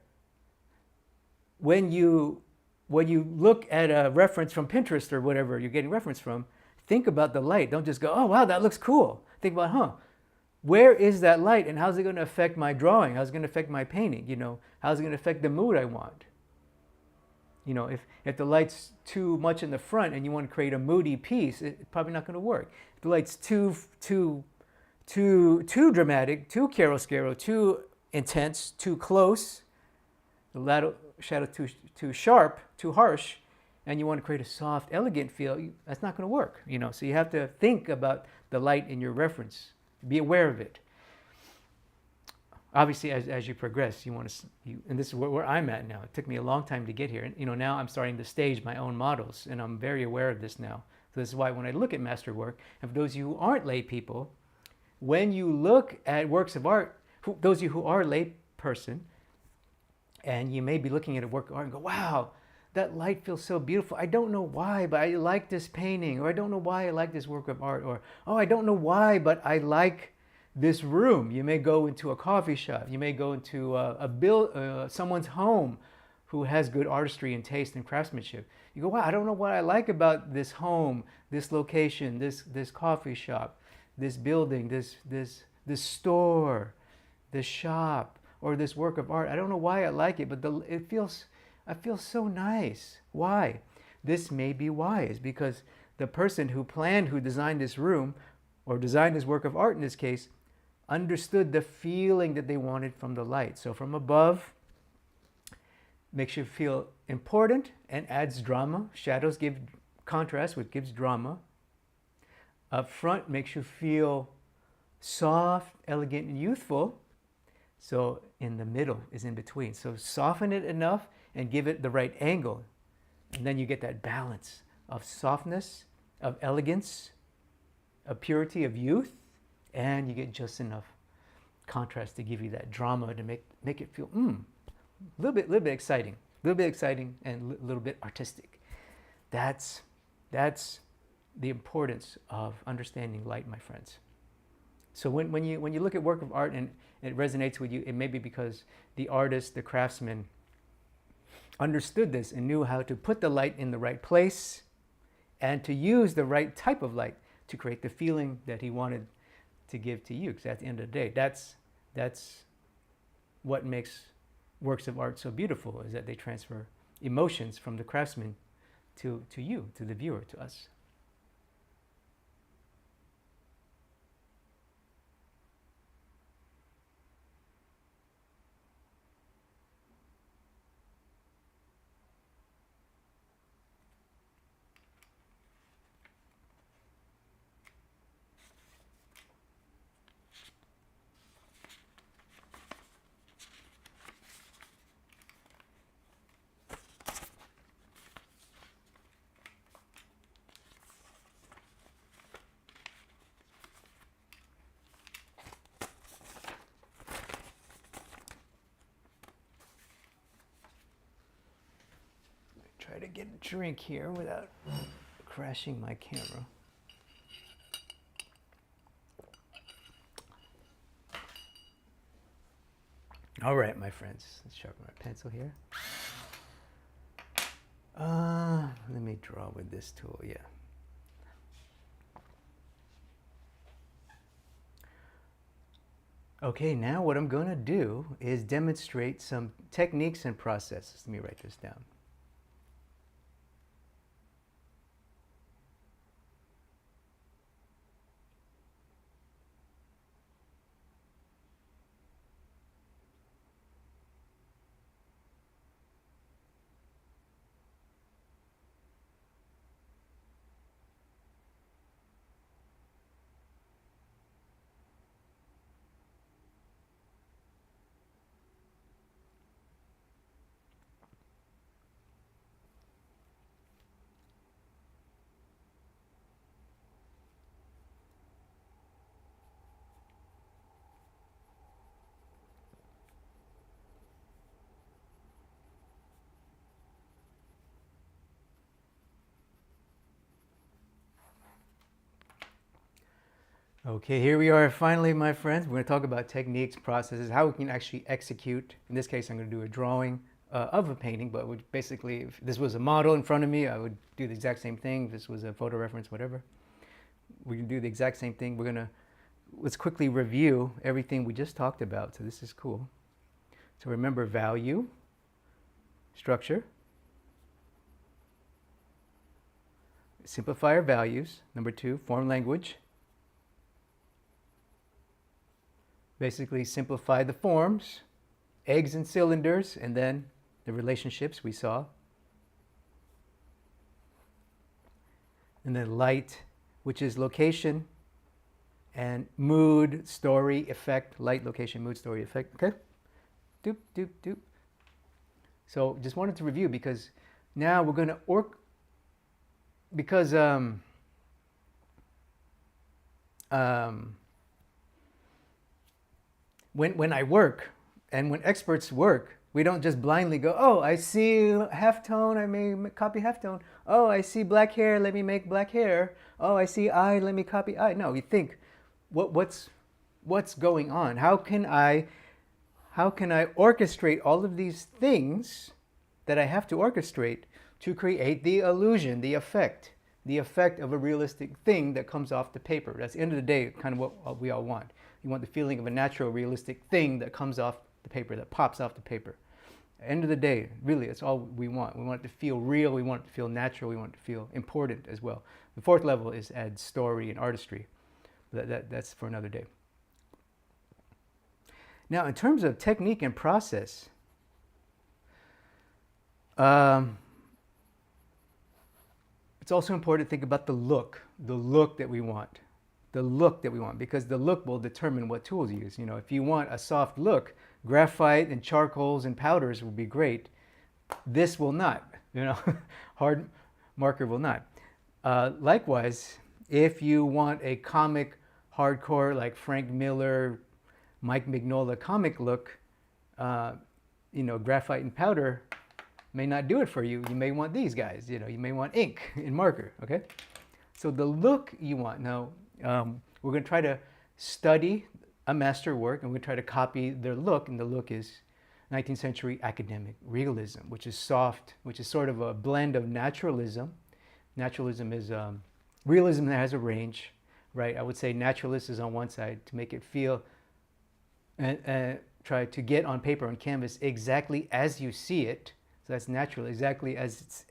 when you look at a reference from Pinterest or whatever you're getting reference from, think about the light. Don't just go, oh, wow, that looks cool. Think about, where is that light and how's it going to affect my drawing? How's it going to affect my painting? How's it going to affect the mood I want? If the light's too much in the front and you want to create a moody piece, it's probably not going to work. If the light's too dramatic, too chiaroscuro, too intense, too close, the shadow too sharp, too harsh, and you want to create a soft, elegant feel, that's not going to work, So you have to think about the light in your reference. Be aware of it. Obviously, as you progress, you want to, and this is where I'm at now. It took me a long time to get here. And, now I'm starting to stage my own models, and I'm very aware of this now. So this is why when I look at masterwork, and for those of you who aren't lay people, when you look at works of art, those of you who are a lay person, and you may be looking at a work of art and go, wow, that light feels so beautiful. I don't know why, but I like this painting, or I don't know why I like this work of art, or, oh, I don't know why, but I like this room. You may go into a coffee shop. You may go into someone's home who has good artistry and taste and craftsmanship. You go, wow, I don't know what I like about this home, this location, this coffee shop, this building, this store, this shop, or this work of art. I don't know why I like it, but I feel so nice. Why? This may be why. Is because the person who designed this room, or designed this work of art in this case, understood the feeling that they wanted from the light. So from above, makes you feel important and adds drama. Shadows give contrast, which gives drama. Up front makes you feel soft, elegant, and youthful. So in the middle is in between. So soften it enough and give it the right angle. And then you get that balance of softness, of elegance, of purity, of youth, and you get just enough contrast to give you that drama to make it feel a little bit exciting, and a little bit artistic. That's the importance of understanding light, my friends. So when you look at work of art and it resonates with you, it may be because the artist, the craftsman, understood this and knew how to put the light in the right place and to use the right type of light to create the feeling that he wanted to give to you. Because at the end of the day, that's what makes works of art so beautiful, is that they transfer emotions from the craftsman to you, to the viewer, to us. Try to get a drink here without crashing my camera. All right, my friends, let's sharpen my pencil here. Let me draw with this tool, yeah. Okay, now what I'm going to do is demonstrate some techniques and processes. Let me write this down. Okay, here we are finally, my friends. We're going to talk about techniques, processes, how we can actually execute. In this case, I'm going to do a drawing of a painting, but basically, if this was a model in front of me, I would do the exact same thing. If this was a photo reference, whatever. We can do the exact same thing. Let's quickly review everything we just talked about. So this is cool. So remember value, structure, simplify our values. Number 2, form language. Basically simplify the forms, eggs and cylinders, and then the relationships we saw. And then light, which is location, and mood, story, effect. Light, location, mood, story, effect. Okay? Doop, doop, doop. So just wanted to review because now we're going to because when I work and when experts work, we don't just blindly go, oh, I see halftone, I may copy halftone. Oh, I see black hair, let me make black hair. Oh, I see eye, let me copy eye. No, you think, what's going on? How can I orchestrate all of these things that I have to orchestrate to create the illusion, the effect of a realistic thing that comes off the paper? That's the end of the day, kind of what we all want. You want the feeling of a natural, realistic thing that comes off the paper, that pops off the paper. At the end of the day, really, that's all we want. We want it to feel real. We want it to feel natural. We want it to feel important as well. The fourth level is add story and artistry. That's for another day. Now, in terms of technique and process, it's also important to think about the look that we want. Because the look will determine what tools you use. You know, if you want a soft look, graphite and charcoals and powders will be great. This will not, you know, hard marker will not. Likewise, if you want a comic hardcore like Frank Miller, Mike Mignola comic look, you know, graphite and powder may not do it for you. You may want these guys, you know, you may want ink and marker, okay? So the look you want. Now, we're going to try to study a master work and we're going to try to copy their look, and the look is 19th century academic realism, which is soft, which is sort of a blend of naturalism. Naturalism is realism that has a range, right? I would say naturalist is on one side to make it feel and try to get on paper, on canvas, exactly as you see it. So that's natural, exactly as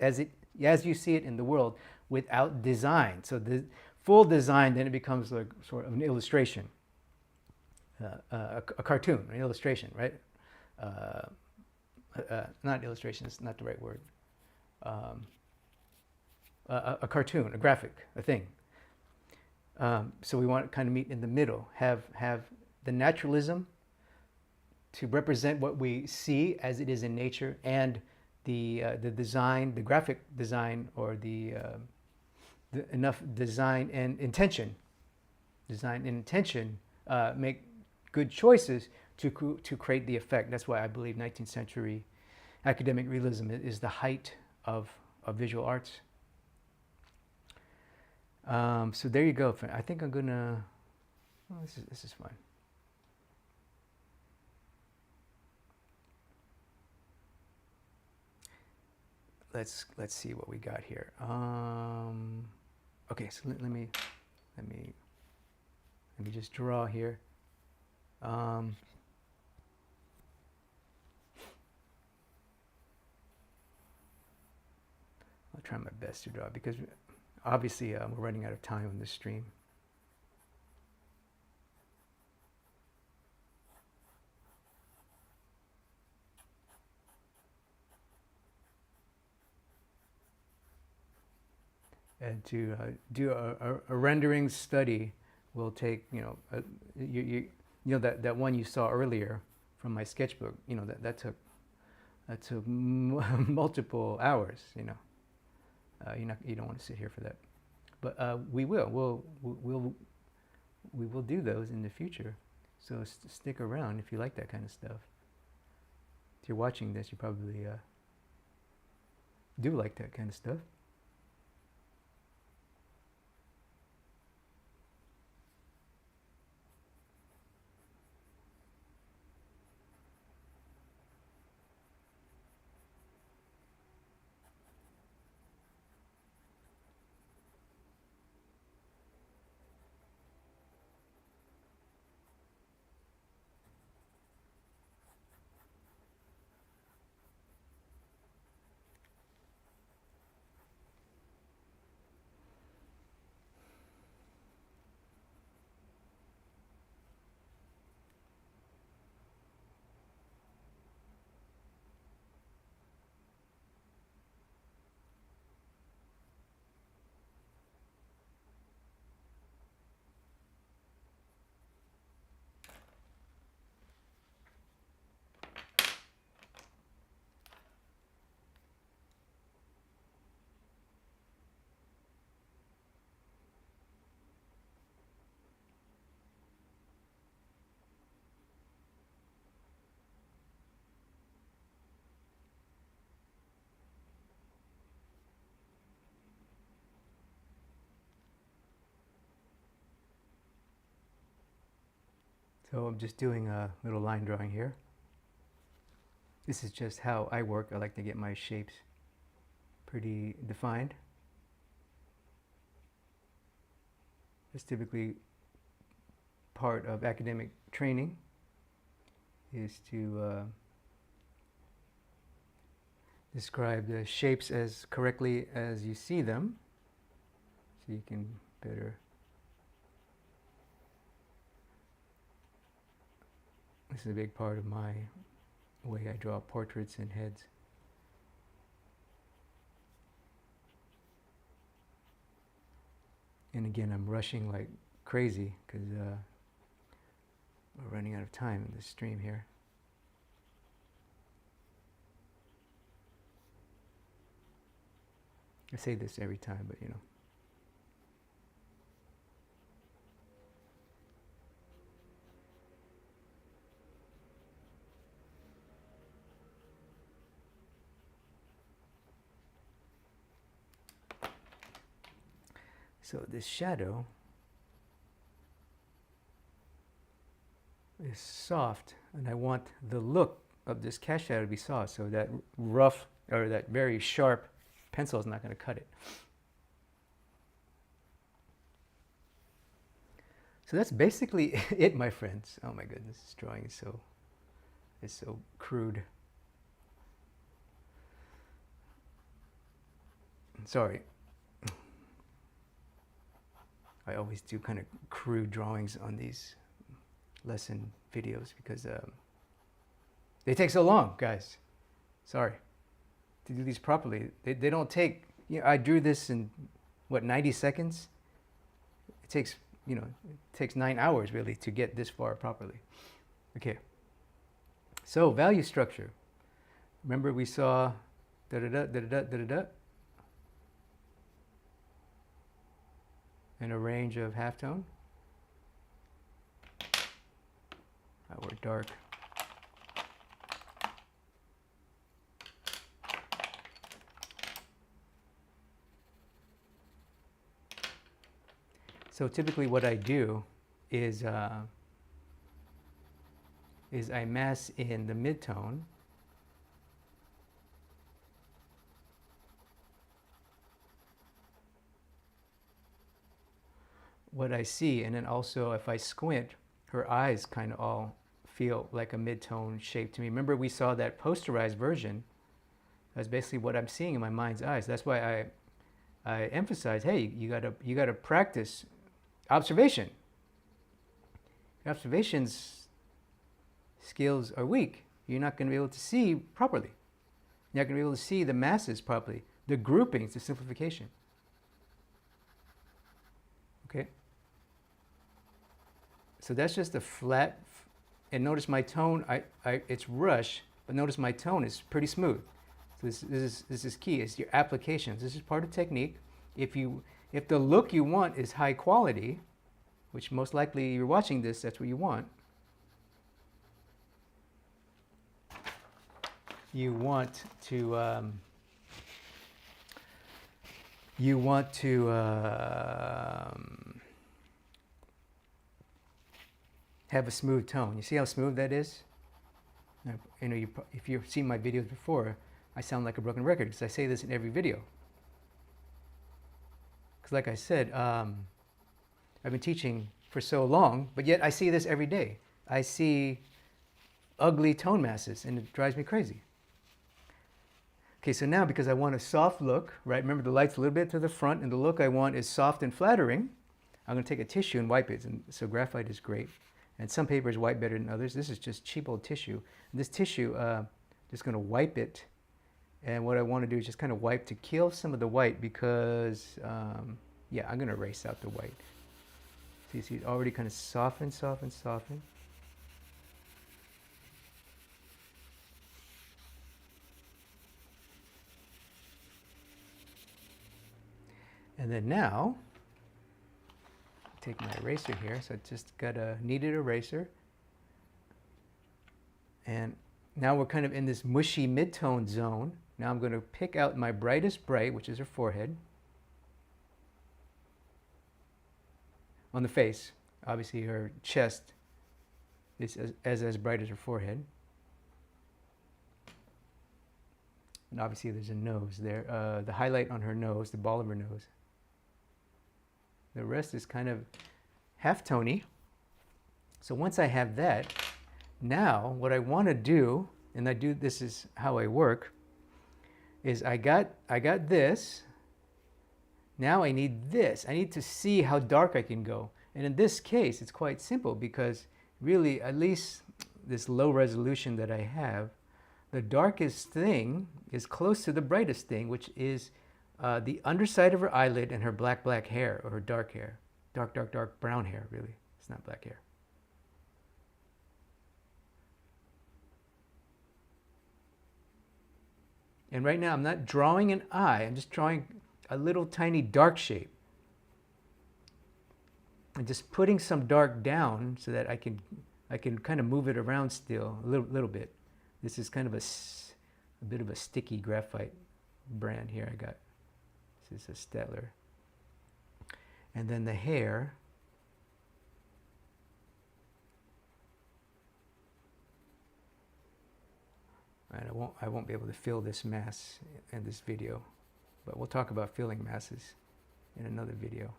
you see it in the world, without design. So the full design, then it becomes like sort of an illustration, a cartoon, an illustration, right? Not illustration, it's not the right word. A cartoon, a graphic, a thing. So we want to kind of meet in the middle, have the naturalism to represent what we see as it is in nature, and the design, the graphic design, or the enough design and intention. Make good choices to create the effect. That's why I believe 19th century academic realism is the height of visual arts. So there you go. I think I'm gonna. Oh, this is fun. Let's see what we got here. Okay, so let me just draw here. I'll try my best to draw because obviously we're running out of time on this stream. And to do a rendering study will take, you know, that one you saw earlier from my sketchbook, you know, that took multiple hours, you know. You don't want to sit here for that, but we will do those in the future. So stick around if you like that kind of stuff. If you're watching this, you probably do like that kind of stuff. So I'm just doing a little line drawing here. This is just how I work. I like to get my shapes pretty defined. It's typically part of academic training is to describe the shapes as correctly as you see them, so you can better. This is a big part of my way I draw portraits and heads. And again, I'm rushing like crazy because we're running out of time in this stream here. I say this every time, but you know. So this shadow is soft, and I want the look of this cast shadow to be soft, so that rough or that very sharp pencil is not going to cut it. So that's basically it, my friends. Oh my goodness, this drawing is so crude. Sorry. I always do kind of crude drawings on these lesson videos because they take so long, guys. Sorry. To do these properly, they don't take, you know, I drew this in, what, 90 seconds? It takes, you know, it takes 9 hours really to get this far properly. Okay. So, value structure. Remember we saw da-da-da, da-da-da, da-da-da, in a range of halftone. Or dark. So typically what I do is I mass in the midtone. What I see, and then also if I squint, her eyes kind of all feel like a mid-tone shape to me. Remember we saw that posterized version. That's basically what I'm seeing in my mind's eyes. That's why I emphasize, hey, you gotta practice observation. Your observations skills are weak. You're not going to be able to see properly. You're not going to be able to see the masses properly, the groupings, the simplification. Okay. So that's just a flat, and notice my tone, it's rush, but notice my tone is pretty smooth. So this is key, is your applications. This is part of technique. If the look you want is high quality, which most likely you're watching this, that's what you want. You want to have a smooth tone. You see how smooth that is? You know, if you've seen my videos before, I sound like a broken record because I say this in every video. Because like I said, I've been teaching for so long, but yet I see this every day. I see ugly tone masses, and it drives me crazy. Okay, so now because I want a soft look, right? Remember the light's a little bit to the front, and the look I want is soft and flattering. I'm going to take a tissue and wipe it, and so graphite is great. And some papers wipe better than others. This is just cheap old tissue. And this tissue, just going to wipe it. And what I want to do is just kind of wipe to kill some of the white because, yeah, I'm going to erase out the white. So you see it already kind of soften. And then now, take my eraser here. So I just got a kneaded eraser. And now we're kind of in this mushy mid-tone zone. Now I'm going to pick out my brightest bright, which is her forehead. On the face, obviously her chest is as bright as her forehead. And obviously there's a nose there. The highlight on her nose, the ball of her nose. The rest is kind of half-tony. So once I have that, now what I want to do, and this is how I work, is I got this. Now I need this. I need to see how dark I can go. And in this case, it's quite simple because really, at least this low resolution that I have, the darkest thing is close to the brightest thing, which is the underside of her eyelid and her black hair, or her dark hair. Dark brown hair, really. It's not black hair. And right now I'm not drawing an eye, I'm just drawing a little tiny dark shape. And just putting some dark down so that I can kind of move it around still a little bit. This is kind of a bit of a sticky graphite brand here I got. This is a Stellar. And then the hair. And I won't be able to fill this mass in this video, but we'll talk about filling masses in another video.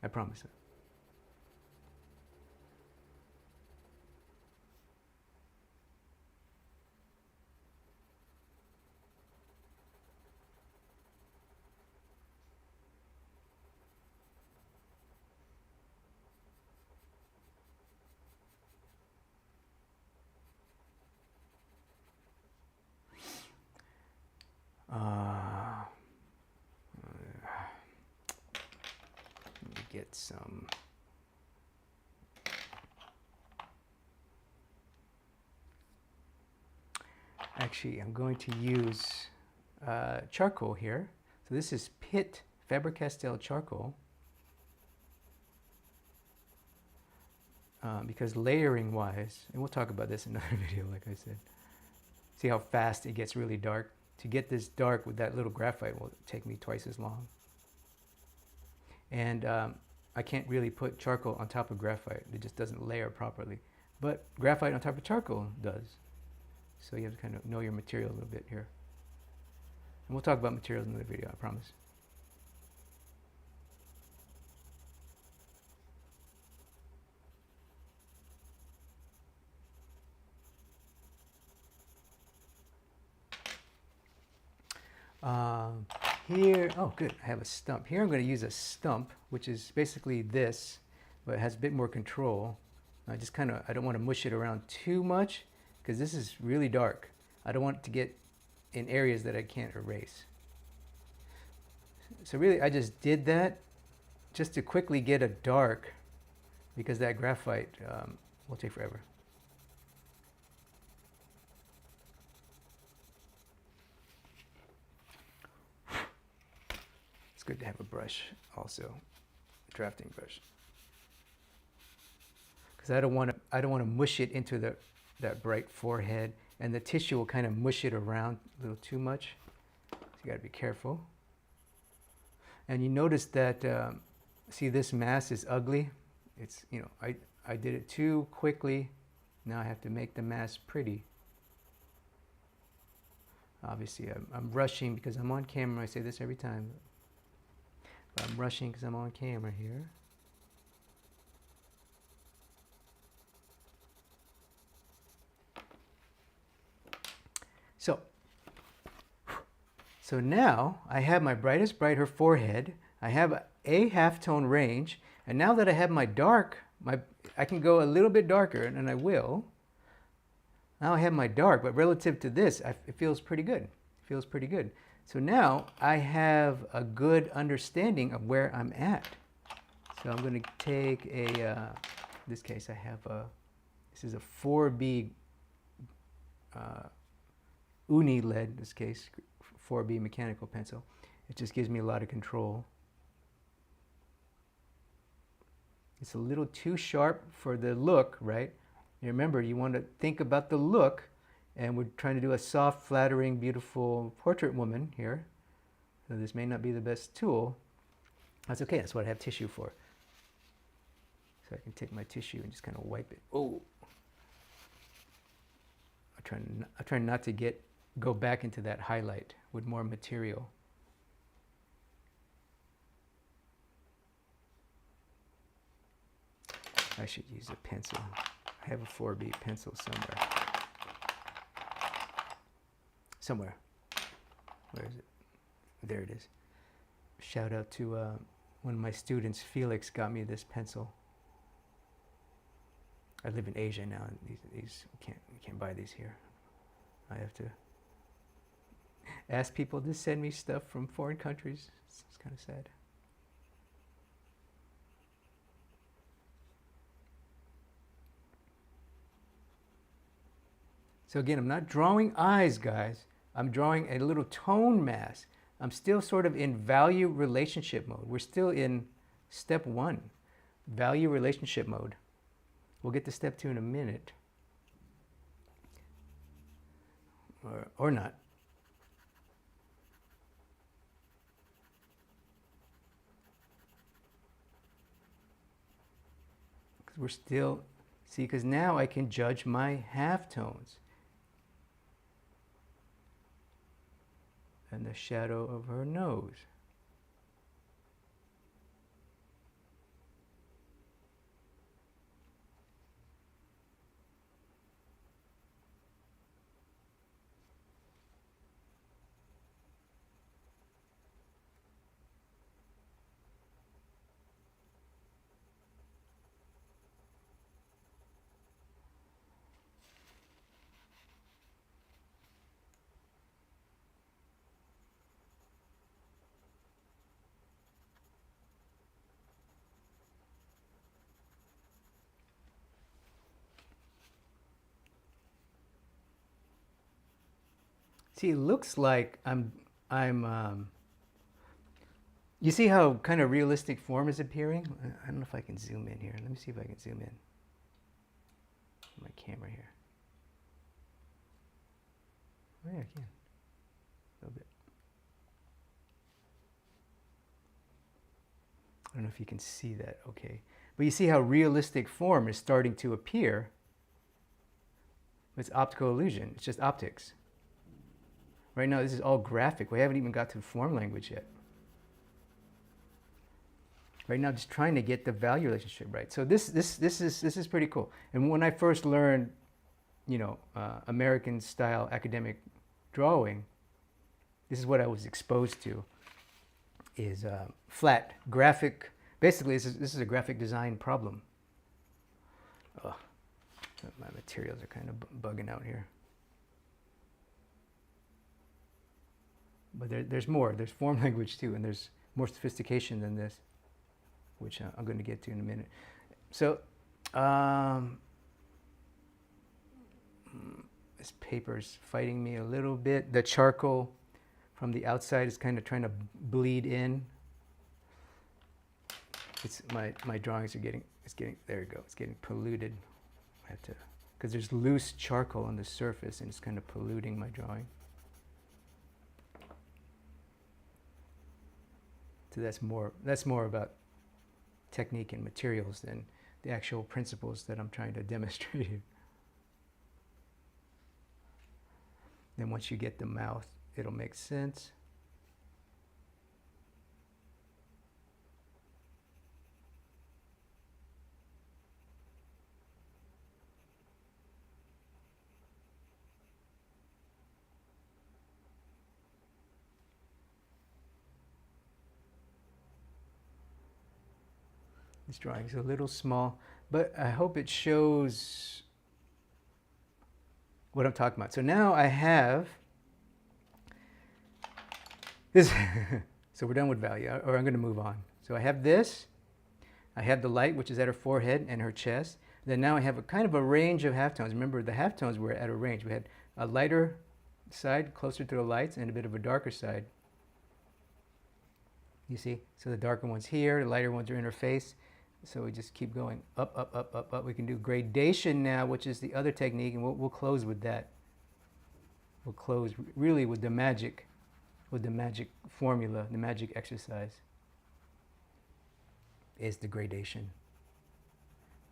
I promise it. Let me get some. Actually, I'm going to use charcoal here. So this is Pitt Faber-Castell charcoal. Because layering wise, and we'll talk about this in another video, like I said. See how fast it gets really dark? To get this dark with that little graphite will take me twice as long. And I can't really put charcoal on top of graphite. It just doesn't layer properly. But graphite on top of charcoal does. So you have to kind of know your material a little bit here. And we'll talk about materials in another video, I promise. Here, oh good, I have a stump. Here I'm going to use a stump, which is basically this, but it has a bit more control. I just kind of, I don't want to mush it around too much, because this is really dark. I don't want it to get in areas that I can't erase. So really, I just did that just to quickly get a dark, because that graphite will take forever. It's good to have a brush also, a drafting brush, because I don't want to mush it into that bright forehead, and the tissue will kind of mush it around a little too much. So you got to be careful. And you notice that see, this mass is ugly. It's, you know, I did it too quickly. Now I have to make the mass pretty. Obviously I'm rushing because I'm on camera. I say this every time. But I'm rushing because I'm on camera here. So now I have my brightest bright, her forehead. I have a halftone range. And now that I have my dark, I can go a little bit darker, and I will. Now I have my dark, but relative to this, it feels pretty good. It feels pretty good. So now I have a good understanding of where I'm at. So I'm going to take a, in this case I have this is a 4B uni lead, in this case, 4B mechanical pencil. It just gives me a lot of control. It's a little too sharp for the look, right? And remember, you want to think about the look. And we're trying to do a soft, flattering, beautiful portrait woman here. So this may not be the best tool. That's okay, that's what I have tissue for. I can take my tissue and just kind of wipe it. Oh, I try not to go back into that highlight with more material. I should use a pencil. I have a 4B pencil somewhere. Somewhere. Where is it? There it is. Shout out to one of my students, Felix, got me this pencil. I live in Asia now, and these you can't buy these here. I have to ask people to send me stuff from foreign countries. It's kind of sad. So again, I'm not drawing eyes, guys. I'm drawing a little tone mass. I'm still sort of in value relationship mode. We're still in step 1, value relationship mode. We'll get to step 2 in a minute. Or not. Because we're still, see, because now I can judge my halftones. And the shadow of her nose. See, it looks like you see how kind of realistic form is appearing? I don't know if I can zoom in here. Let me see if I can zoom in. My camera here. Oh yeah, I can. A little bit. I don't know if you can see that okay. But you see how realistic form is starting to appear. It's optical illusion. It's just optics. Right now, this is all graphic. We haven't even got to form language yet. Right now, just trying to get the value relationship right. So this is pretty cool. And when I first learned, American style academic drawing, this is what I was exposed to. Is flat graphic. Basically, this is a graphic design problem. Oh, my materials are kind of bugging out here. But there's more. There's form language too, and there's more sophistication than this, which I'm going to get to in a minute. So this paper's fighting me a little bit. The charcoal from the outside is kind of trying to bleed in. It's my drawings are getting there you go. It's getting polluted. I have to, because there's loose charcoal on the surface, and it's kind of polluting my drawing. So that's more about technique and materials than the actual principles that I'm trying to demonstrate here. Then once you get the mouth, it'll make sense. This drawing is a little small, but I hope it shows what I'm talking about. So now I have this. So we're done with value, or I'm going to move on. So I have this. I have the light, which is at her forehead and her chest. Then now I have a kind of a range of halftones. Remember, the halftones were at a range. We had a lighter side closer to the lights and a bit of a darker side. You see? So the darker ones here, the lighter ones are in her face. So we just keep going up, up, up, up, up. We can do gradation now, which is the other technique, and we'll close with that. We'll close really with the magic formula, the magic exercise is the gradation.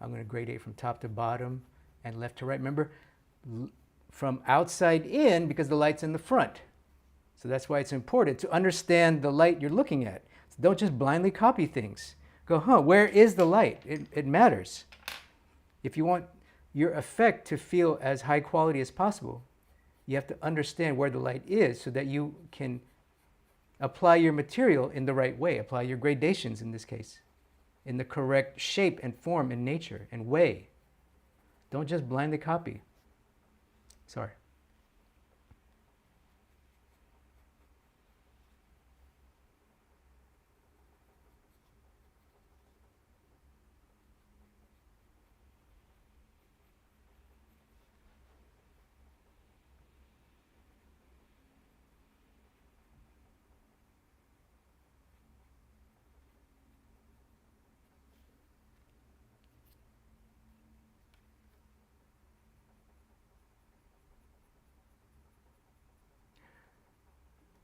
I'm going to gradate from top to bottom and left to right. Remember, from outside in, because the light's in the front. So that's why it's important to understand the light you're looking at. So don't just blindly copy things. Go, where is the light? It matters. If you want your effect to feel as high quality as possible, you have to understand where the light is so that you can apply your material in the right way, apply your gradations in this case, in the correct shape and form and nature and way. Don't just blindly copy. Sorry.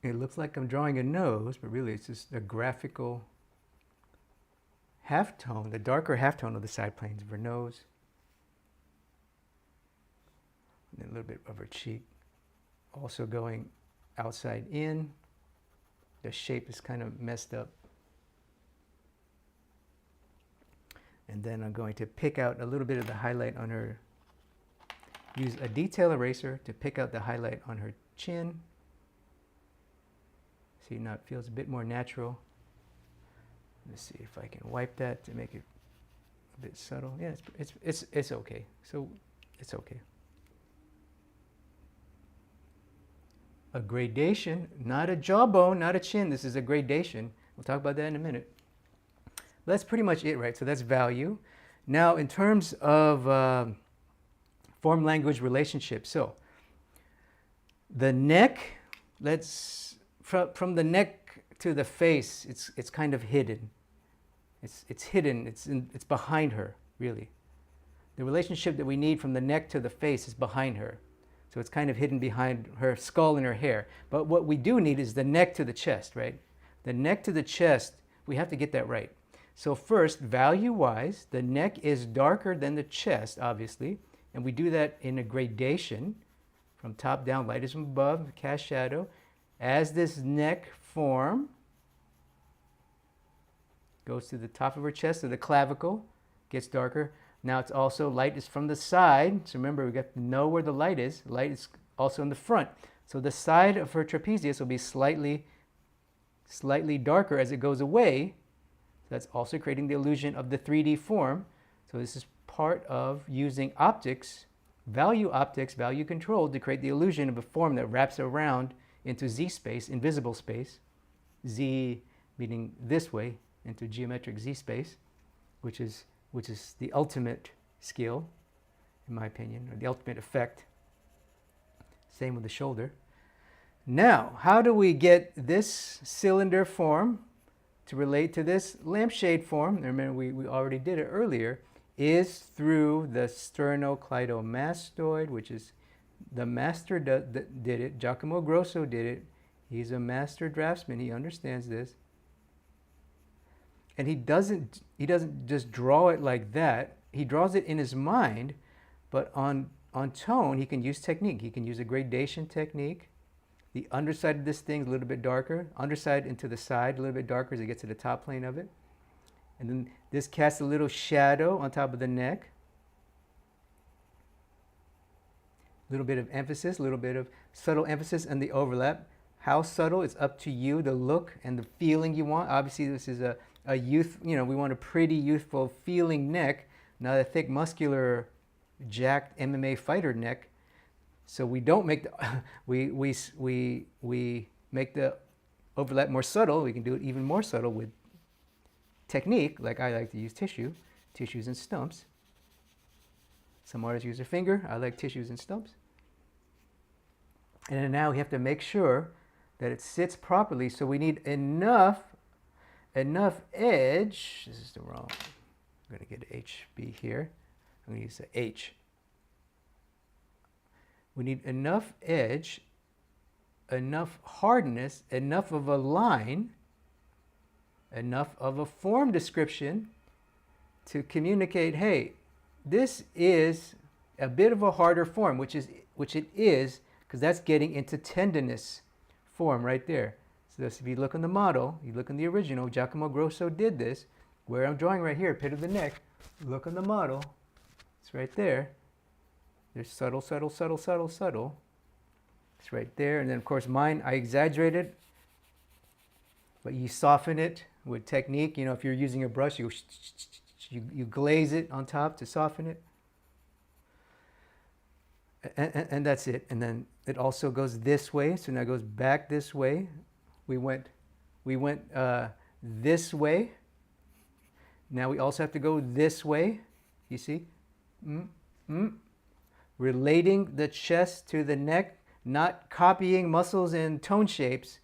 It looks like I'm drawing a nose, but really it's just a graphical halftone, the darker halftone of the side planes of her nose. And then a little bit of her cheek. Also going outside in. The shape is kind of messed up. And then I'm going to pick out a little bit of the highlight on her, use a detail eraser to pick out the highlight on her chin. See, now it feels a bit more natural. Let's see if I can wipe that to make it a bit subtle. Yeah, it's okay. So it's okay. A gradation, not a jawbone, not a chin. This is a gradation. We'll talk about that in a minute. But that's pretty much it, right? So that's value. Now, in terms of form-language relationship, so the neck, from the neck to the face, it's kind of hidden. It's hidden. It's behind her, really. The relationship that we need from the neck to the face is behind her. So it's kind of hidden behind her skull and her hair. But what we do need is the neck to the chest, right? The neck to the chest, we have to get that right. So first, value-wise, the neck is darker than the chest, obviously. And we do that in a gradation from top down, light is from above, cast shadow. As this neck form goes to the top of her chest, so the clavicle gets darker. Now it's also, light is from the side. So remember, we got to know where the light is. Light is also in the front. So the side of her trapezius will be slightly darker as it goes away. So that's also creating the illusion of the 3D form. So this is part of using optics, value control, to create the illusion of a form that wraps around into Z space, invisible space. Z meaning this way, into geometric Z space, which is the ultimate skill, in my opinion, or the ultimate effect. Same with the shoulder. Now, how do we get this cylinder form to relate to this lampshade form? Remember, we already did it earlier, is through the sternocleidomastoid, which is the master did it. Giacomo Grosso did it. He's a master draftsman. He understands this. And he doesn't just draw it like that. He draws it in his mind, but on tone, he can use technique. He can use a gradation technique. The underside of this thing is a little bit darker. Underside into the side, a little bit darker as it gets to the top plane of it. And then this casts a little shadow on top of the neck. A little bit of emphasis, a little bit of subtle emphasis and the overlap. How subtle, it's up to you, the look and the feeling you want. Obviously, this is a youth, we want a pretty, youthful feeling neck, not a thick, muscular, jacked MMA fighter neck. So we don't make the, we make the overlap more subtle. We can do it even more subtle with technique, like I like to use tissues and stumps. Some artists use their finger. I like tissues and stumps. And then now we have to make sure that it sits properly. So we need enough edge. This is the wrong. I'm going to get an HB here. I'm going to use the H. We need enough edge, enough hardness, enough of a line, enough of a form description to communicate, hey, this is a bit of a harder form, which it is, because that's getting into tenderness form right there. So if you look on the model, you look in the original, Giacomo Grosso did this, where I'm drawing right here, pit of the neck. Look on the model, it's right there. There's subtle, subtle, subtle, subtle, subtle. It's right there. And then of course mine, I exaggerated, but you soften it with technique. You know, if you're using a brush, you glaze it on top to soften it. And that's it. And then it also goes this way, so now it goes back this way. We went this way. Now we also have to go this way. You see? Relating the chest to the neck, not copying muscles and tone shapes.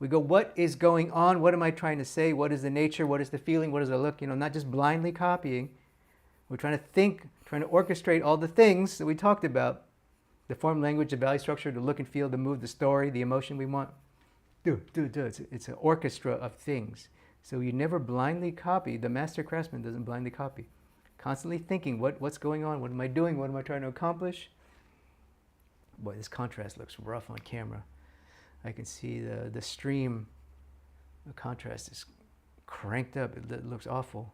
We go, what is going on? What am I trying to say? What is the nature? What is the feeling? What is the look? You know, not just blindly copying. We're trying to think, trying to orchestrate all the things that we talked about. The form, language, the body structure, the look and feel, the mood, the story, the emotion we want. It's an orchestra of things. So you never blindly copy. The master craftsman doesn't blindly copy. Constantly thinking, what's going on? What am I doing? What am I trying to accomplish? Boy, this contrast looks rough on camera. I can see the stream, the contrast is cranked up. It looks awful.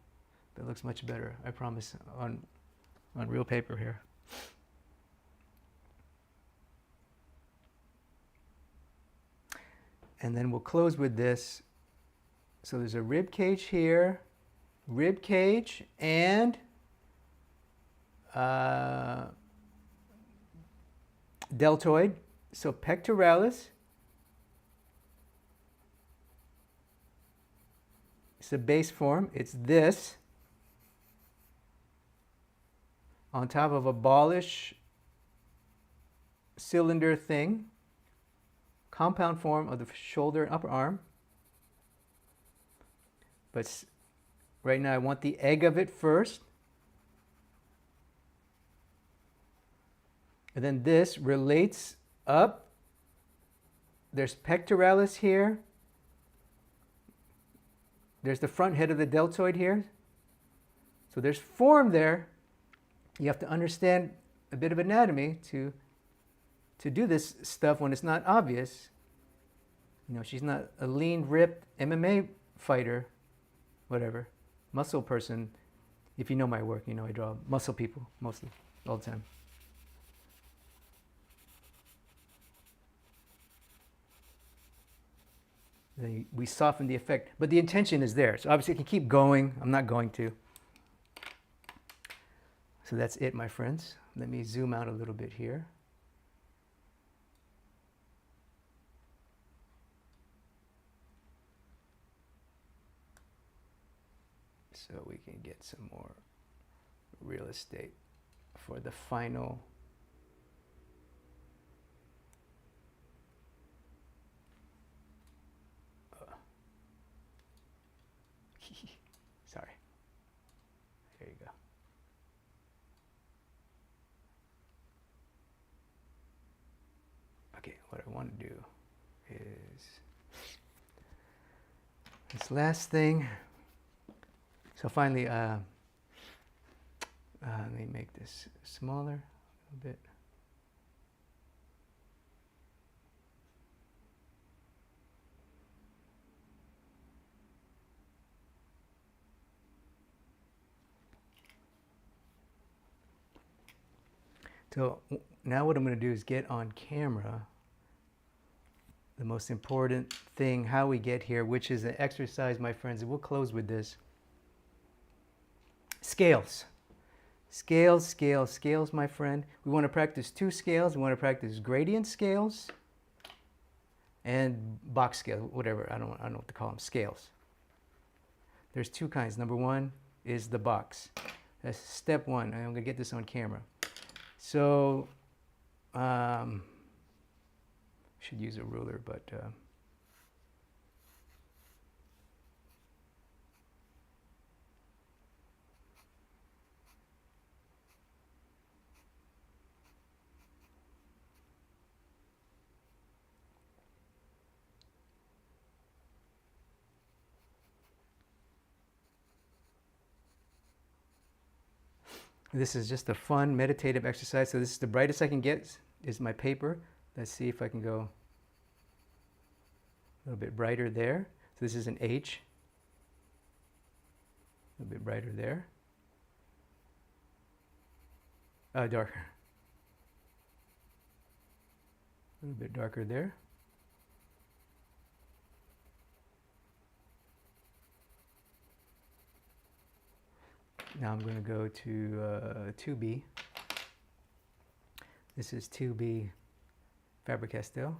But it looks much better, I promise, on real paper here. And then we'll close with this. So there's a rib cage here, rib cage, and deltoid. So pectoralis. It's the base form. It's this on top of a ballish cylinder thing. Compound form of the shoulder and upper arm. But right now I want the egg of it first. And then this relates up. There's pectoralis here. There's the front head of the deltoid here. So there's form there. You have to understand a bit of anatomy to do this stuff when it's not obvious. You know, she's not a lean, ripped MMA fighter, whatever, muscle person. If you know my work, you know I draw muscle people mostly, all the time. Then we soften the effect, but the intention is there. So obviously I can keep going. I'm not going to. So that's it, my friends. Let me zoom out a little bit here. So we can get some more real estate for the final sorry. There you go. Okay, what I want to do is this last thing. So finally, let me make this smaller a little bit. So now what I'm going to do is get on camera the most important thing, how we get here, which is an exercise, my friends, and we'll close with this. Scales. Scales, scales, scales, my friend. We want to practice two scales. We want to practice gradient scales and box scale, whatever. I don't know what to call them, scales. There's two kinds. Number one is the box. That's step one. And I'm going to get this on camera. So, should use a ruler, but This is just a fun meditative exercise. So this is the brightest I can get is my paper. Let's see if I can go a little bit brighter there. So this is an H. A little bit brighter there. Darker. A little bit darker there. Now I'm going to go to 2B. This is 2B Faber-Castell.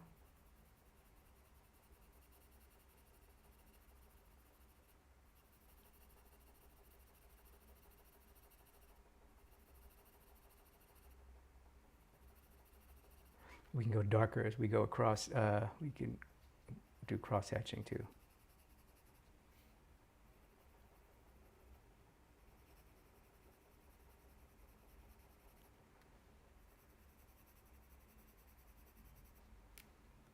We can go darker as we go across. We can do cross-hatching too.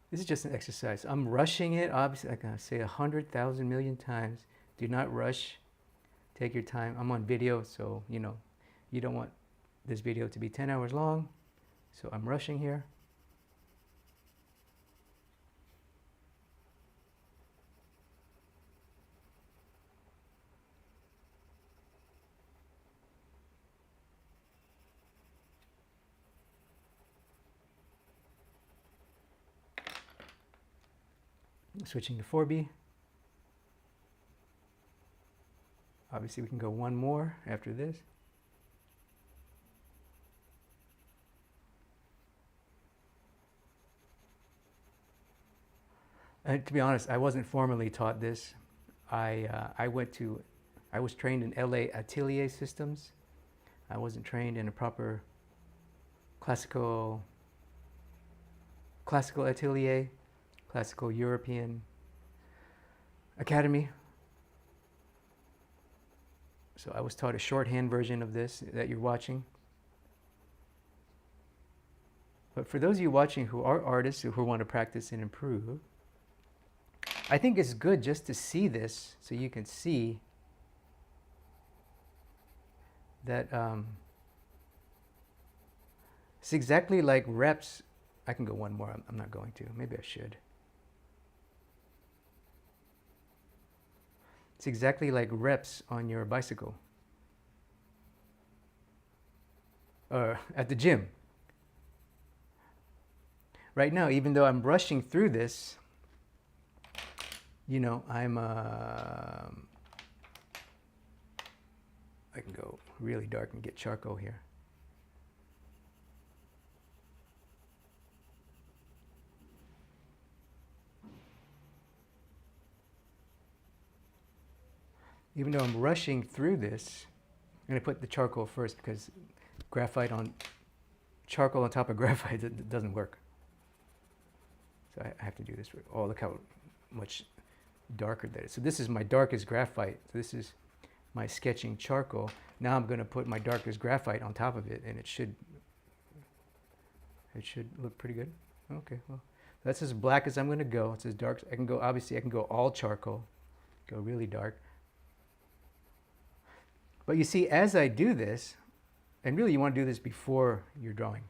This is just an exercise. I'm rushing it. Obviously, like I say 100,000 million times. Do not rush. Take your time. I'm on video, so you know, you don't want this video to be 10 hours long. So I'm rushing here. Switching to 4B. Obviously, we can go one more after this. And to be honest, I wasn't formally taught this. I was trained in LA Atelier systems. I wasn't trained in a proper classical atelier, classical European academy. So I was taught a shorthand version of this that you're watching. But for those of you watching who are artists who want to practice and improve, I think it's good just to see this so you can see that it's exactly like reps. I can go one more. I'm not going to. Maybe I should. It's exactly like reps on your bicycle or at the gym. Right now, even though I'm rushing through this, you know, I can go really dark and get charcoal here. Even though I'm rushing through this, I'm going to put the charcoal first because charcoal on top of graphite, it doesn't work. So I have to do this. Oh, look how much darker that is. So this is my darkest graphite. So this is my sketching charcoal. Now I'm going to put my darkest graphite on top of it, and it should look pretty good. Okay, well, that's as black as I'm going to go. It's as dark. I can go all charcoal, go really dark. But you see, as I do this, and really you want to do this before you're drawing,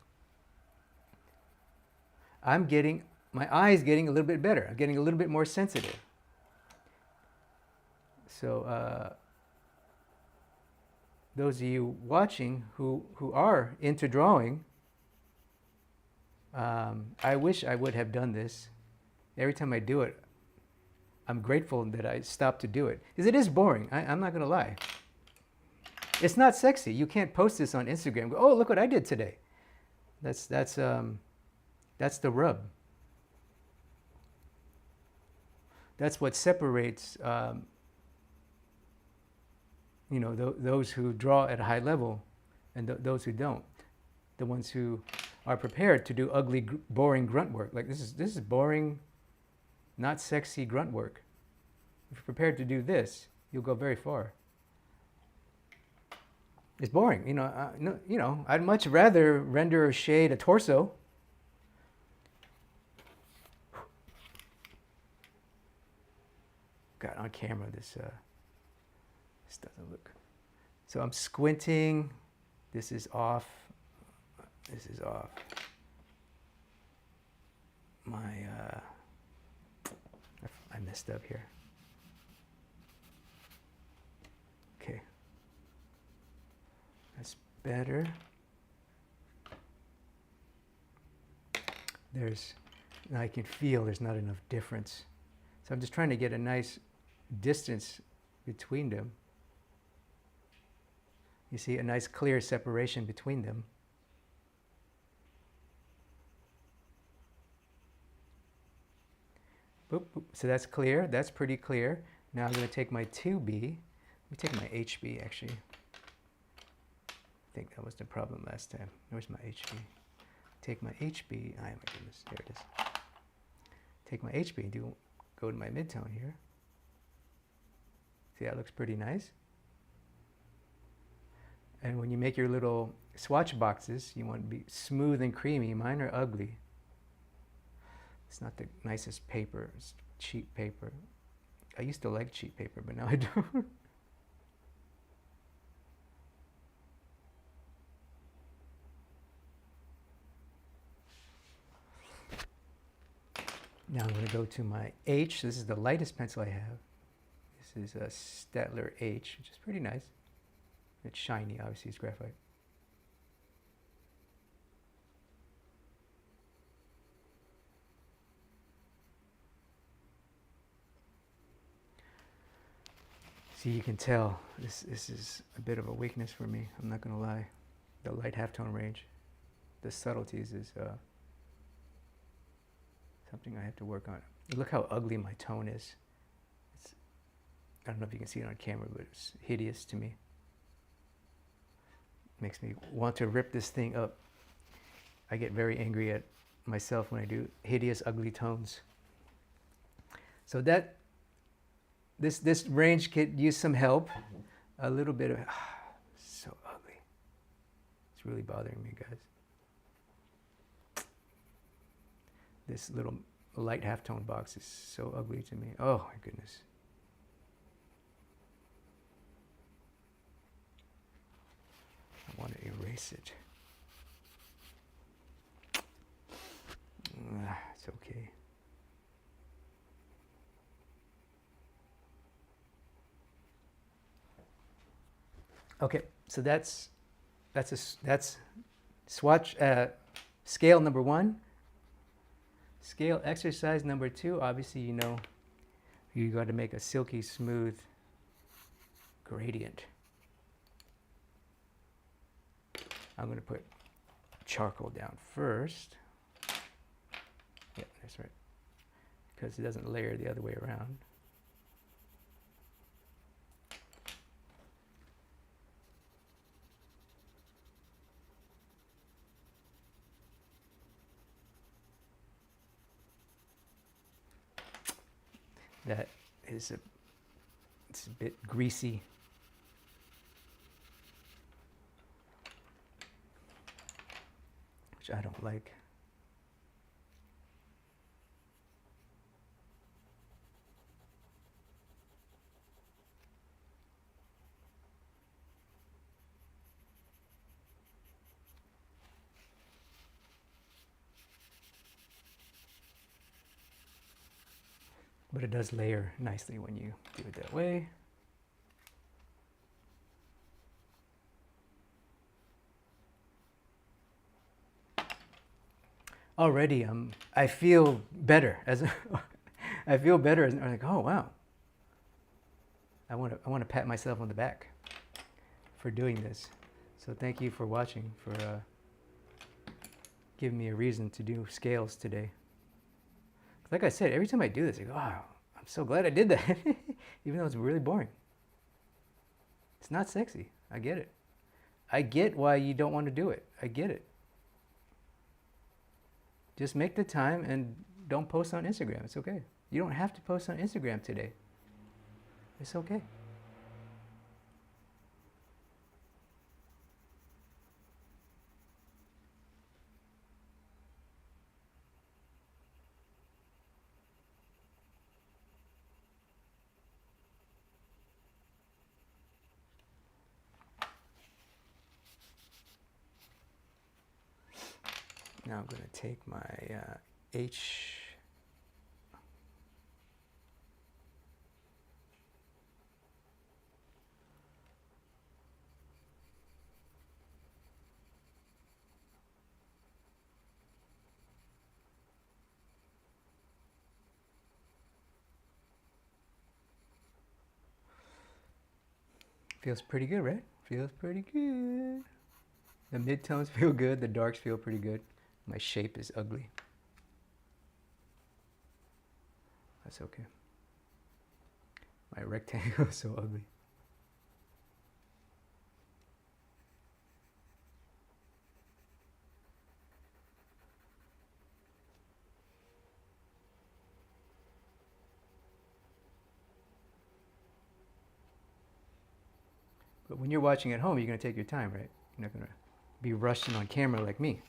my eye is getting a little bit better. I'm getting a little bit more sensitive. So those of you watching who are into drawing, I wish I would have done this. Every time I do it, I'm grateful that I stopped to do it. Because it is boring. I'm not going to lie. It's not sexy. You can't post this on Instagram. Go, oh, look what I did today. That's the rub. That's what separates, you know, those who draw at a high level and those who don't. The ones who are prepared to do ugly, boring grunt work. Like this is boring, not sexy grunt work. If you're prepared to do this, you'll go very far. It's boring, you know. I'd much rather render or shade a torso. God, on camera, this doesn't look. So I'm squinting. This is off. This is off. I messed up here. Okay. That's better. Now I can feel there's not enough difference. So I'm just trying to get a nice distance between them. You see a nice clear separation between them. Boop, boop. So that's clear. That's pretty clear. Now I'm going to take my 2B. Let me take my HB actually. I think that was the problem last time. Where's my HB? Take my HB. Oh my goodness, there it is. Take my HB and go to my midtone here. See, that looks pretty nice. And when you make your little swatch boxes, you want to be smooth and creamy. Mine are ugly. It's not the nicest paper. It's cheap paper. I used to like cheap paper, but now I don't. Now I'm going to go to my H. This is the lightest pencil I have. This is a Staedtler H, which is pretty nice. It's shiny, obviously it's graphite. See, you can tell this is a bit of a weakness for me. I'm not going to lie. The light halftone range, the subtleties is something I have to work on. Look how ugly my tone is. I don't know if you can see it on camera, but it's hideous to me. Makes me want to rip this thing up. I get very angry at myself when I do hideous, ugly tones. So this range could use some help. A little bit of, so ugly. It's really bothering me, guys. This little light halftone box is so ugly to me. Oh my goodness. I want to erase it. It's okay. Okay, so that's swatch scale number 1. Scale exercise number 2. Obviously, you know, you got to make a silky smooth gradient. I'm going to put charcoal down first. Yeah, that's right. Because it doesn't layer the other way around. That is it's a bit greasy. Which I don't like. But it does layer nicely when you do it that way. Already, I feel better I feel better as I'm like, oh wow. I want to pat myself on the back for doing this. So thank you for watching, for giving me a reason to do scales today. Like I said, every time I do this, I go, wow, I'm so glad I did that. Even though it's really boring. It's not sexy. I get it. I get why you don't want to do it. I get it. Just make the time and don't post on Instagram. It's okay. You don't have to post on Instagram today. It's okay. Now I'm going to take my H. Feels pretty good, right? Feels pretty good. The midtones feel good. The darks feel pretty good. My shape is ugly. That's okay. My rectangle is so ugly. But when you're watching at home, you're going to take your time, right? You're not going to be rushing on camera like me.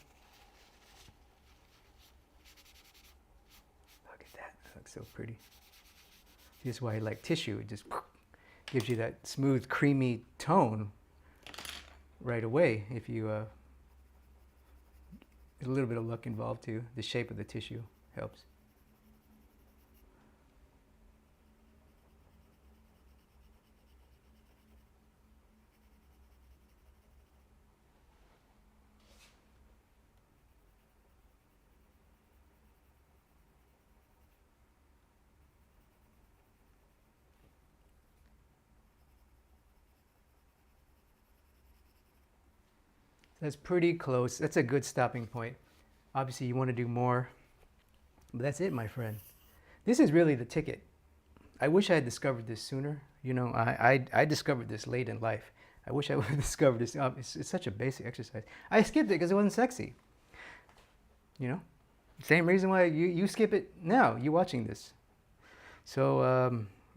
Look at that. That looks so pretty. This is why I like tissue. It just gives you that smooth, creamy tone right away. If you, there's a little bit of luck involved too. The shape of the tissue helps. That's pretty close. That's a good stopping point. Obviously, you want to do more, but that's it, my friend. This is really the ticket. I wish I had discovered this sooner. You know, I discovered this late in life. I wish I would have discovered this. It's such a basic exercise. I skipped it because it wasn't sexy. You know, same reason why you skip it now. You watching this. So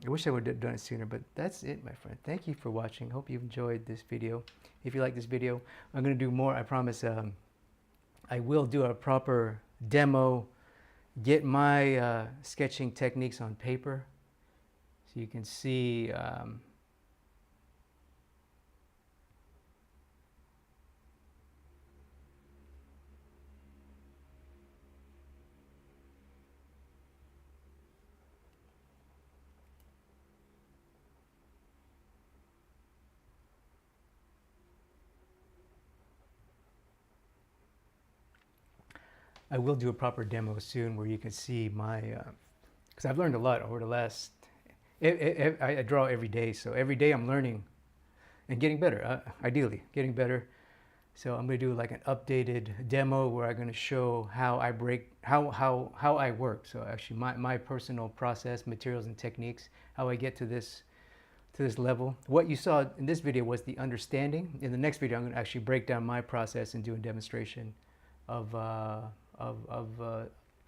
I wish I would have done it sooner, but that's it, my friend. Thank you for watching. Hope you enjoyed this video. If you like this video, I'm going to do more. I promise I will do a proper demo, get my sketching techniques on paper so you can see I will do a proper demo soon where you can see my, because I've learned a lot over the last, I draw every day, so every day I'm learning and getting better, ideally, getting better. So I'm going to do like an updated demo where I'm going to show how I how I work. So actually my personal process, materials and techniques, how I get to this level. What you saw in this video was the understanding. In the next video, I'm going to actually break down my process and do a demonstration of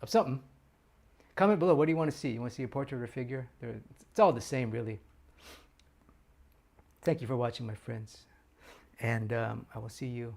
something. Comment below. What do you want to see? You want to see a portrait or a figure? It's all the same, really. Thank you for watching, my friends. And I will see you